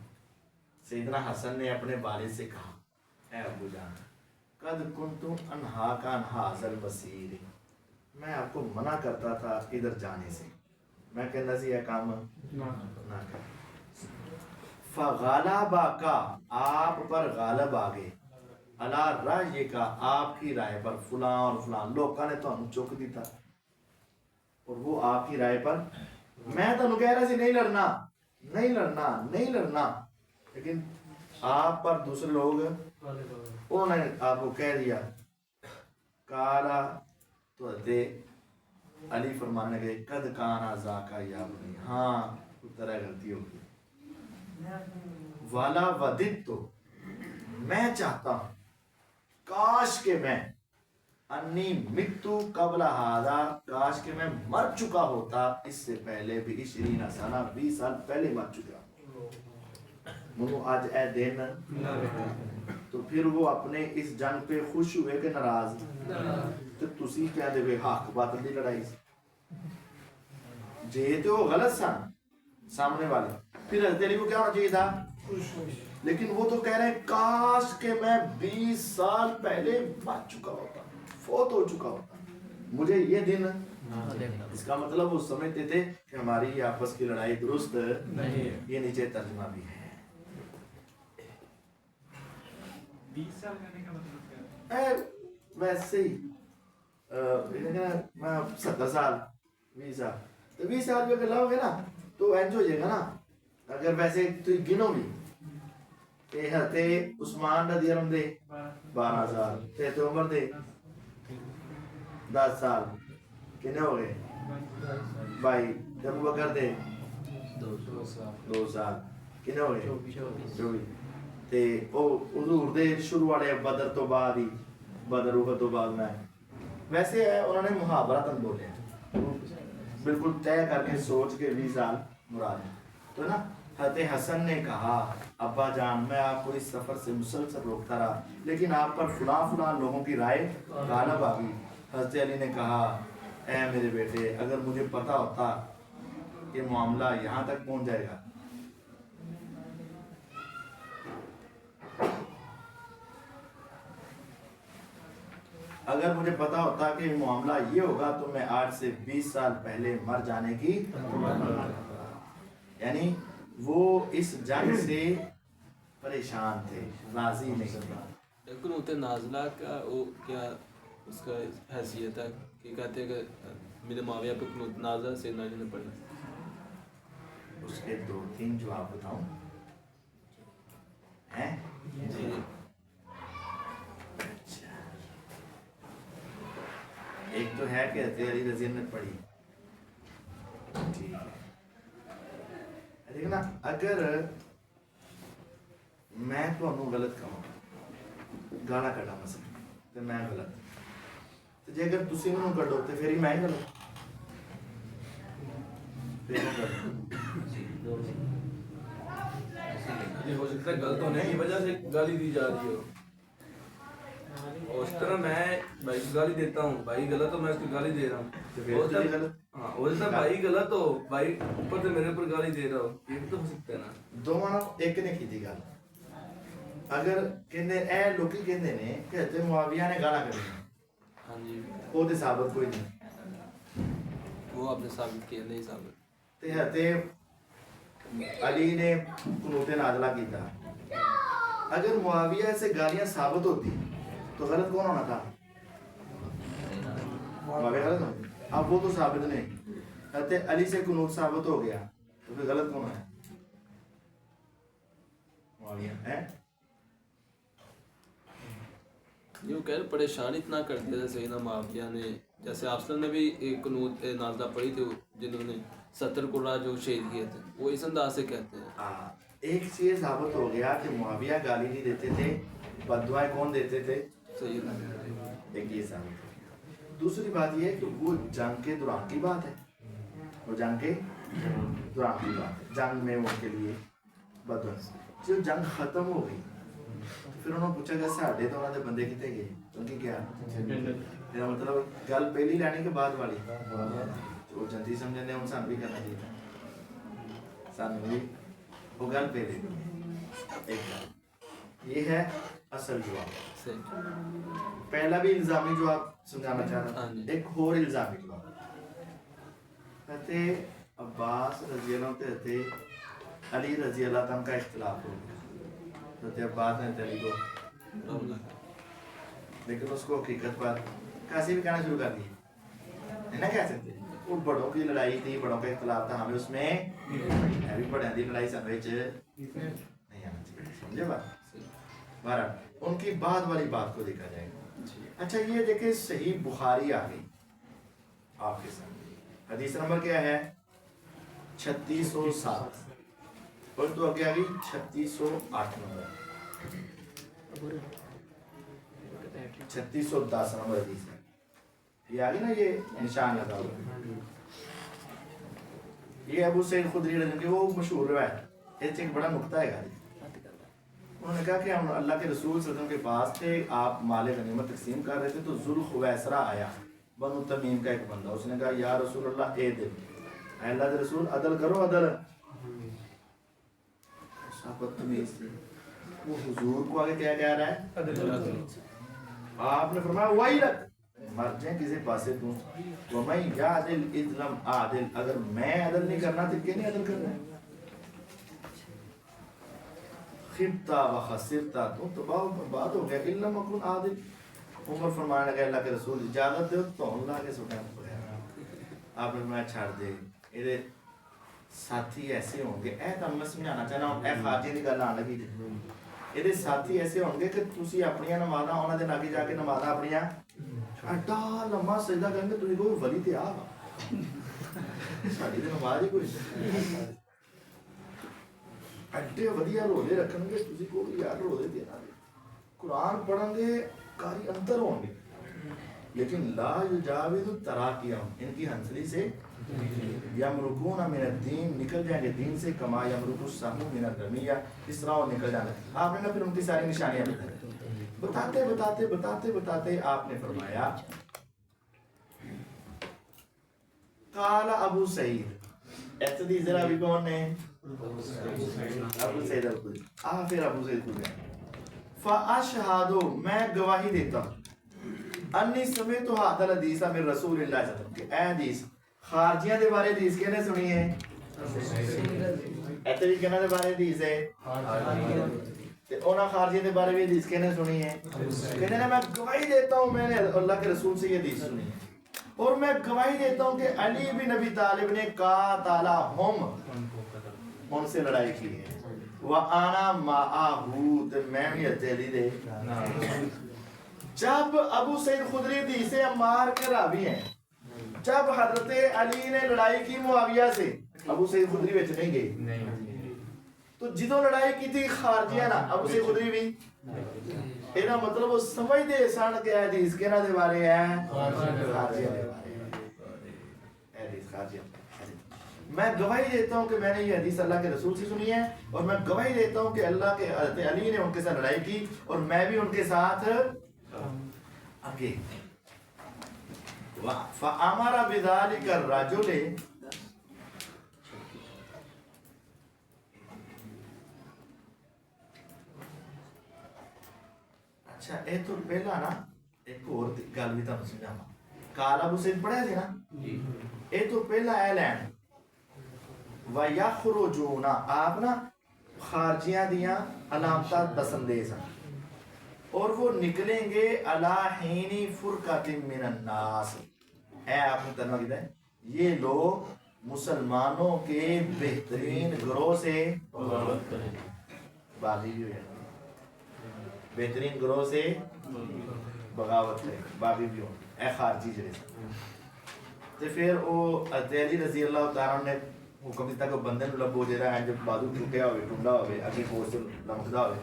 سیدنا حسن نے اپنے والد سے کہا اے ابو جان، قد کنت انہاک عن ھذا البصیر، میں آپ کو منع کرتا تھا ادھر جانے سے، میں کہنا سی یہ کام نہ کر. فغالباک، آپ پر غالب آ گئے، علی رأی کا، آپ کی رائے پر، فلاں اور فلاں لوگوں نے تو چک دیتا اور وہ آپ کی رائے پر. میں تو کہہ رہا سی نہیں لڑنا نہیں لڑنا نہیں لڑنا، لیکن آپ پر دوسرے لوگ انہوں نے آپ کو کہہ دیا. کالا، تو حضرت علی فرمانے لگے قد کانا ذاکا یا بنی، ہاں اس طرح غلطی ہوگی. والا ودت، تو میں چاہتا ہوں، کاش کہ میں انی متو قبل ھذا، کاش کہ میں مر چکا ہوتا اس سے پہلے بھی 20 سالہ، 20 سال پہلے مر چکا. منو آج اے دن. تو پھر وہ اپنے اس جنگ پہ خوش ہوئے کہ ناراض؟ تو تسی کیا دے ہوئے حق باطل دی لڑائی سے جے تو غلط سن سامنے والے. پھر حضرت علی کو کیا ہونا چاہیے تھا؟ لیکن وہ تو کہہ رہے ہیں کاش کہ میں 20 سال پہلے مر چکا ہوتا، فوت ہو چکا ہوتا، مجھے یہ دن. اس کا مطلب وہ سمجھتے تھے کہ ہماری آپس کی لڑائی درست نہیں. یہ نیچے ترجمہ بھی ہے. 20 سال کرنے کا مطلب کیا ہے؟ ویسے ہی میں 70 سال 20 سال، تو 20 سال بھی اگر لاؤ گے نا تو اینج ہو جائے گا نا. اگر ویسے تو گنو بھی کہ حضرت عثمان رضی اللہ عنہ دے 12 سال، حضرت عمر دے 10 سال، کتنے ہو گئے 22. ابو بکر دے 2 سال، کتنے ہو گئے 24. تے او حضور دے شروع والے بدر تو بعد ہی، بدر احد تو بعد میں. ویسے انہوں نے محاورتاً بولے بالکل طے کر کے سوچ کے 20 سال مراد ہے. تو نا حضرت حسن نے کہا ابا جان میں آپ کو اس سفر سے مسلسل روکتا رہا، لیکن آپ پر فلاں فلاں لوگوں کی رائے غالب آ گئی. حضرت علی نے کہا اے میرے بیٹے، اگر مجھے پتا ہوتا کہ معاملہ یہاں تک پہنچ جائے گا، اگر مجھے پتا ہوتا کہ معاملہ یہ ہوگا تو میں آج سے 20 سال پہلے مر جانے کی. یعنی وہ اس جنگ سے پریشان تھے، راضی نہیں تھے. لیکن اتنے نازلہ کا وہ کیا اس کا حیثیت ہے کہ کہتے ہیں کہ میرے معاویہ پہ قنوت نازلہ سے نازل نے پڑھی. اس کے 2-3 جواب بتاؤں ہیں. جی ایک تو ہے کہ حضرت علی رضی اللہ نے پڑھی، ٹھیک ہے، لیکن نا اگر میں تو غلط کہوں گالا کٹا مثلا تو میں غلط، تو جے اگر تسی منوں کڈو تو پھر ہی میں غلط. یہ ہو سکتا ہے غلط ہونے کی وجہ سے گالی دی جا رہی ہو. اس طرح میں بھائی کو گالی دیتا ہوں، بھائی غلط ہو میں اس کو گالی دے رہا ہوں. ہاں ہو سکتا ہے بھائی غلط ہو، بھائی اوپر سے میرے اوپر گالی دے رہا ہو، یہ بھی تو ہو سکتا ہے نا. دونوں ایک نے کی تھی گل. اگر کہندے اے لوکی کہندے نے کہ حضرت معاویہ نے گالا کری، ہاں جی وہ تے ثابت کوئی نہیں. وہ آپ نے ثابت کیا نہیں ثابت. تے حضرت علی نے قنوت نازلہ کیتا. اگر معاویہ سے گالیاں ثابت ہوتی تو غلط کون ہونا تھا؟ معاویہ غلط ہو گیا. اب وہ تو ثابت نہیں, حضرت علی سے قنوت ثابت ہو گیا, تو پھر غلط کون ہے؟ معاویہ ہے. یوں کہہ رہے پریشان اتنا کر دیا تھا سیدنا معاویہ نے, جیسے آپ نے بھی ایک قنوت نازلہ پڑھی تھی جنہوں نے 70 قرہ جو شہید کیے تھے, وہ اس انداز سے کہتے ہیں. ایک چیز ثابت ہو گیا کہ معاویہ گالی نہیں دیتے تھے, بددعائیں کون دیتے تھے؟ سیدنا ایک یہ ثابت ہو گیا. دوسری بات یہ ہے کہ وہ جنگ کے دوران کی بات ہے, وہ جنگ کے دوران کی بات ہے, جنگ میں وہ ان کے لیے بددعائیں. جو جنگ ختم ہو گئی پھر انہوں نے پوچھا کہ ساڈے تو انہوں نے بندے کتنے گئے, ان کی کیا میرا مطلب گل پہلی لینے کے بعد والی وہ جنتی سمجھنے ان سان بھی کرنا چاہیے تھا, سان بھی وہ گل پہلے. ایک گل یہ ہے اصل جواب, پہلا بھی الزامی جواب سمجھانا چاہ رہا تھا, ایک اور الزامی جواب. کہتے عباس رضی اللہ عنہ تھے, علی رضی اللہ عنہ کا اختلاف ہو گیا, حضرت عباس نے علی کو, لیکن اس کو حقیقت پر کیسے بھی کہنا شروع کر دیا, ہے نا, کہہ سکتے وہ بڑوں کی لڑائی تھی, بڑوں کا اختلاف تھا, ہمیں اس میں بھی بڑوں کی لڑائی سمجھ نہیں آنا چاہیے, سمجھے بات. بہرحال ان کی بعد والی بات کو دیکھا جائے گا. اچھا یہ دیکھیں صحیح بخاری آ گئی آپ کے سامنے, حدیث نمبر کیا ہے 3607, اور تو آگے آ گئی 3608 نمبر, 3610 نمبر حدیث ہے. یہ آگے نا, یہ نشان لگا ہوا, یہ ابو سعید خدری رضی اللہ عنہ کی وہ مشہور روایت. اس ایک بڑا نقطہ ہے گالی. انہوں نے کہا کہ ہم اللہ کے رسول صلی اللہ علیہ وسلم کے پاس تھے, آپ مال غنیمت تقسیم کر رہے تھے, تو ذوالخویسرہ آیا, بنو تمیم کا ایک بندہ. اس نے کہا یا رسول اللہ اے دل, اے اللہ کے رسول عدل کرو, عدل. بدتمیز تھی, وہ حضور کو آگے کیا کہہ رہا ہے؟ آپ نے فرمایا ویلک, مر جائیں کسی پاسے توں, ومن یعدل اذ لم اعدل, اگر میں عدل نہیں کرنا تو کیا نہیں عدل کرنا ہے؟ خبتا و خسرتا, تو تباہ و برباد ہو گیا, ان لم اکن عادل. عمر فرمانے لگا اللہ کے رسول اجازت دو تو اللہ کے سبحان اللہ. آپ نے فرمایا چھاڑ دے, یہ ساتھی ایسے ہوں گے, اے تم میں سمجھانا چاہنا ہوں, اے خارجی کی گل آن لگی, یہ ساتھی ایسے ہوں گے کہ تسی اپنی نمازاں انہاں دے آگے جا کے نمازاں اپنیاں اڈا لمبا سجدہ کریں گے, تسی کوئی ولی تے آ ساڈی تے نماز ہی کوئی اڈے ودیا روزے رکھن گے, تسی کوئی یار روزے تے نہ قرآن پڑھن گے کاری اندر ہوں گے, لیکن لا یجاوز تراکیہم, ان کی ہنسلی سے یمرکون من الدین, نکل جائیں گے دین سے, کما یمرک السہم من الرمیہ, اس طرح وہ نکل جانا. آپ نے نا پھر ان کی ساری نشانیاں بتاتے بتاتے بتاتے بتاتے آپ نے فرمایا قال ابو سعید, ایسے ذرا ابھی کون نے؟ ابو سعید الخدری. پھر ابو سعید الخدری فاشہدو, میں گواہی دیتا ہوں, انی سمعت ھذا الحدیث من رسول اللہ صلی اللہ علیہ وسلم, کہ اے حدیث خارجیاں دے بارے حدیث کہنے سنی ہے, ایتے بھی کہنے دے بارے حدیث ہے, تے اونا خارجیاں دے بارے بھی حدیث کہنے سنی ہے. کہنے نے میں گواہی دیتا ہوں میں نے اللہ کے رسول سے یہ حدیث سنی ہے, اور میں گواہی دیتا ہوں کہ علی بن ابی طالب نے قاتلہم, ان سے لڑائی کی ہے, وَأَنَا مَعَهُ, تے میں بھی علی دے. جب ابو سعید خدری حدیث عمار کے راوی ہیں, جب حضرت علی نے لڑائی کی معاویہ سے, ابو سعید خدری وچ نہیں گئے, تو جدوں لڑائی کی تھی خارجیاں نا, ابو سعید خدری بھی, اینا مطلب وہ سمجھ دے سان کے حدیث کہنا دے بارے ہیں خارجیاں دے بارے ہیں, حدیث خارجیاں. میں گواہی دیتا ہوں کہ میں نے یہ حدیث اللہ کے رسول سے سنی ہے, اور میں گواہی دیتا ہوں کہ اللہ کے حضرت علی نے ان کے ساتھ لڑائی کی, اور میں بھی ان کے ساتھ آگے. فَأَمَرَ بِذَلِكَ الرَّجُلِ, اچھا اے تو پہلا نا ایک اور گل بھی تمہیں سمجھاواں, قال ابو سعید پڑھیا سی نا, اے تو پہلا اے لین وَيَخْرُجُونَ, آپ نا خارجیاں دیاں علامتاں دسندیز ہیں, اور وہ نکلیں گے علی حین فرقۃ من الناس, اے آپ نے ترجمہ کیا ہے یہ لوگ مسلمانوں کے بہترین گروہ سے باغی بھی ہوئے بہترین گروہ سے بغاوت کرے باغی بھی ہو اے خارجی جڑے تے پھر وہ علی رضی اللہ تعالیٰ نے حکم دیتا کہ بندے نو لبو جڑا ہے جب بازو ٹوٹیا ہوئے ٹنڈا ہوئے اگے پوسٹ سے لمکدا ہوئے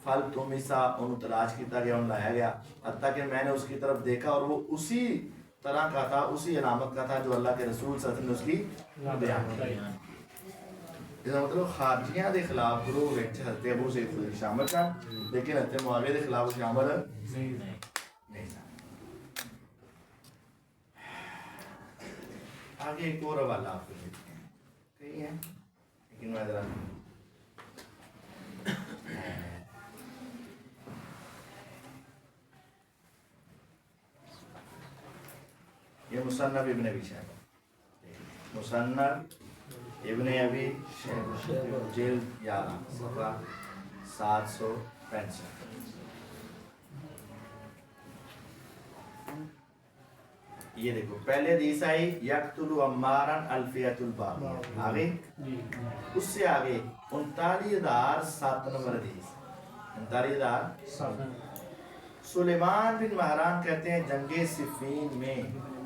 پھل تم ایسا انہوں تلاش کیتا گیا انہوں لایا گیا حتیٰ کہ میں نے اس کی طرف دیکھا اور وہ اسی طرح کا تھا اسی علامت کا تھا جو اللہ کے رسول صلی اللہ علیہ وسلم نے اس کی بیان کی اس کا مطلب خارجیاں دے خلاف گروہ وچ حضرت ابو سعید خدری شامل تھا لیکن حضرت معاویہ دے خلاف شامل نہیں تھا آگے ایک اور حوالہ آپ کو دیکھتے ہیں کئی ہیں لیکن میں ذرا یہ مصنف ابن ابی شیبہ مصنف ابن ابی شیبہ جلد 11 صفحہ 765 یہ دیکھو پہلے حدیث آئی یقتل عمارا الفیۃ الباغیہ آگے اس سے آگے 39,007 نمبر حدیث 39,007 سلیمان بن مہران کہتے ہیں جنگ صفین میں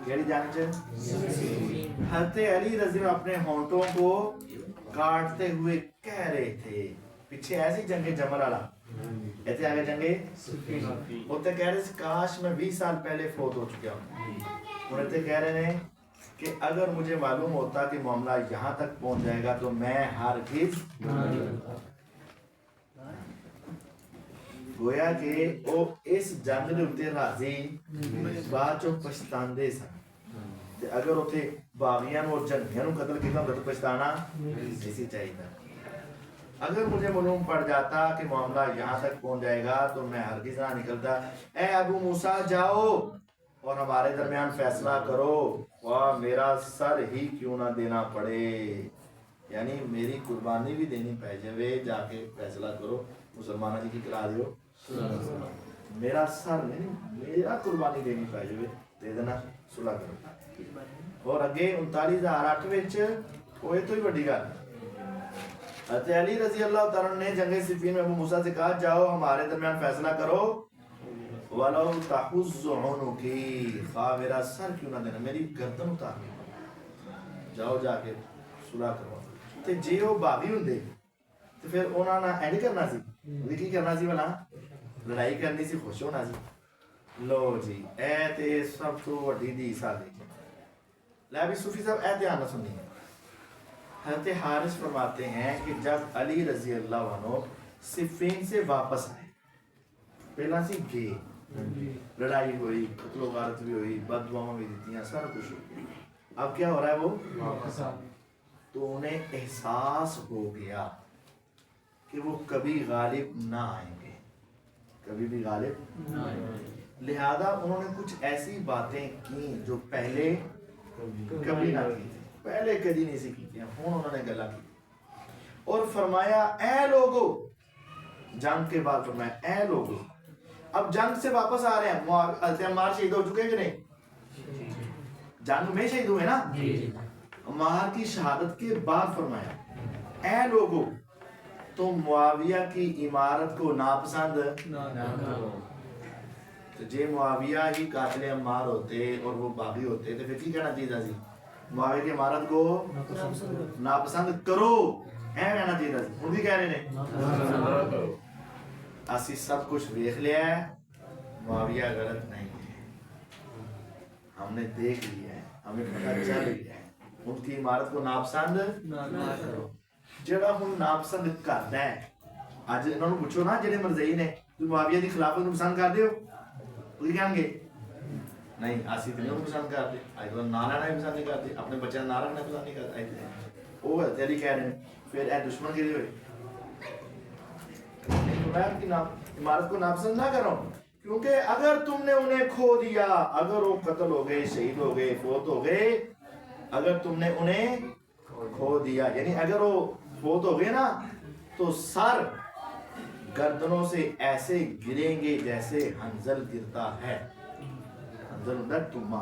کیڑی جنگ حضرت علی رضی اللہ اپنے ہونٹوں کو کاٹتے ہوئے کہہ رہے تھے پیچھے ایسی جنگ جمل والا ایسے آگے جنگے ہوتے کہہ رہے کاش میں 20 سال پہلے فوت ہو چکا ہوں انہیں کہہ رہے ہیں کہ اگر مجھے معلوم ہوتا کہ معاملہ یہاں تک پہنچ جائے گا تو میں ہرگز گویا کہ وہ اس جنگ دے اوتے راضی بعد چوں پچھتاندے سن اگر اتنے باغیاں اور جنگیاں نو قتل کیتا تو پچھتانا اسی چاہیے اگر مجھے معلوم پڑ جاتا کہ معاملہ یہاں تک پہنچ جائے گا تو میں ہرگز نہ نکلتا اے ابو موسیٰ جاؤ اور ہمارے درمیان فیصلہ کرو واہ میرا سر ہی کیوں نہ دینا پڑے یعنی میری قربانی بھی دینی پہ جائے جا کے فیصلہ کرو مسلمانہ جی کی کرا دیو میرا سر نہیں میرا قربانی دینی پہ جائے دے دینا صلح کرو اور اگے 39,008 وچ ہوئے تو ہی بڑی گل حضرت علی رضی اللہ تعالیٰ نے جنگ صفین میں ابو موسیٰ سے کہا جاؤ ہمارے درمیان فیصلہ کرو وَلَوْ تَحُزُّ عُنُقِي خواہ میرا سر کیوں نہ دینا میری گردن اتار جاؤ جا کے صلح کرو تے جے وہ باغی ہوندے تے پھر انہاں نہ اینڈ کرنا سی وہ کی کرنا سی بلا لڑائی کرنی سی خوش ہونا سی لو جی اے تے سب تو وڈی دی سادی لے بھی صوفی صاحب اے دھیان نہ سنی حضرت حارث فرماتے ہیں کہ جب علی رضی اللہ عنہ صفین سے واپس آئے پہلا سی گئے لڑائی ہوئی قتل و غارت بھی ہوئی بد دعاؤں بھی دیتی ہیں سارا کچھ ہوئی اب کیا ہو رہا ہے وہ واپس تو انہیں احساس ہو گیا کہ وہ کبھی غالب نہ آئیں گے کبھی بھی غالب نہ آئیں گے لہذا انہوں نے کچھ ایسی باتیں کی جو پہلے کبھی نہ کی تھی پہلے کبھی نہیں سی کی تھی انہوں نے گلا کی اور فرمایا اے لوگو جنگ کے بعد فرمایا اے لوگو اب جنگ سے واپس آ رہے ہیں حضرت عمار شہید ہو چکے کہ نہیں جنگ میں شہید ہوئے نا عمار کی شہادت کے بعد فرمایا اے لوگو تم معاویہ کی عمارت کو ناپسند نہ کرو تو جے معاویہ ہی قاتل عمار ہوتے اور وہ باغی ہوتے تو پھر کی کہنا چاہیے سی معاویہ کی عمارت کو ناپسند کرو اے کہنا چاہیے سی ان بھی کہہ رہے ہیں اسی سب کچھ دیکھ لیا ہے معاویہ غلط نہیں ہے ہم نے دیکھ لیا ہے ہمیں پتہ چل گیا ہے ان کی عمارت کو ناپسند نہ کرو جڑا ہن ناپسند کردا ہے اج انہاں نوں پوچھو نا جڑے مرزئی نے تو معاویہ دی خلافت نوں پسند کردے ہو وہ کہیں گے نہیں اسی تے نہیں پسند کرتے اج کل نہ لینا بھی پسند نہیں کرتے اپنے بچوں نہ رکھنا پسند نہیں کرتے وہ تیری کہہ رہے ہیں پھر اے دشمن کے لیے ہوئے کی عمارت کو ناپسند نہ کرو کیونکہ اگر تم نے انہیں کھو دیا اگر وہ قتل ہو گئے شہید ہو گئے فوت ہو گئے اگر تم نے انہیں کھو دیا یعنی اگر وہ فوت ہو گئے نا تو سر گردنوں سے ایسے گریں گے جیسے حنظل گرتا ہے حنظل اندر تما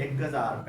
1065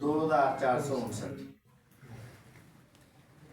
2459।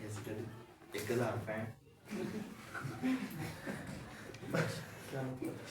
1065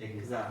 1000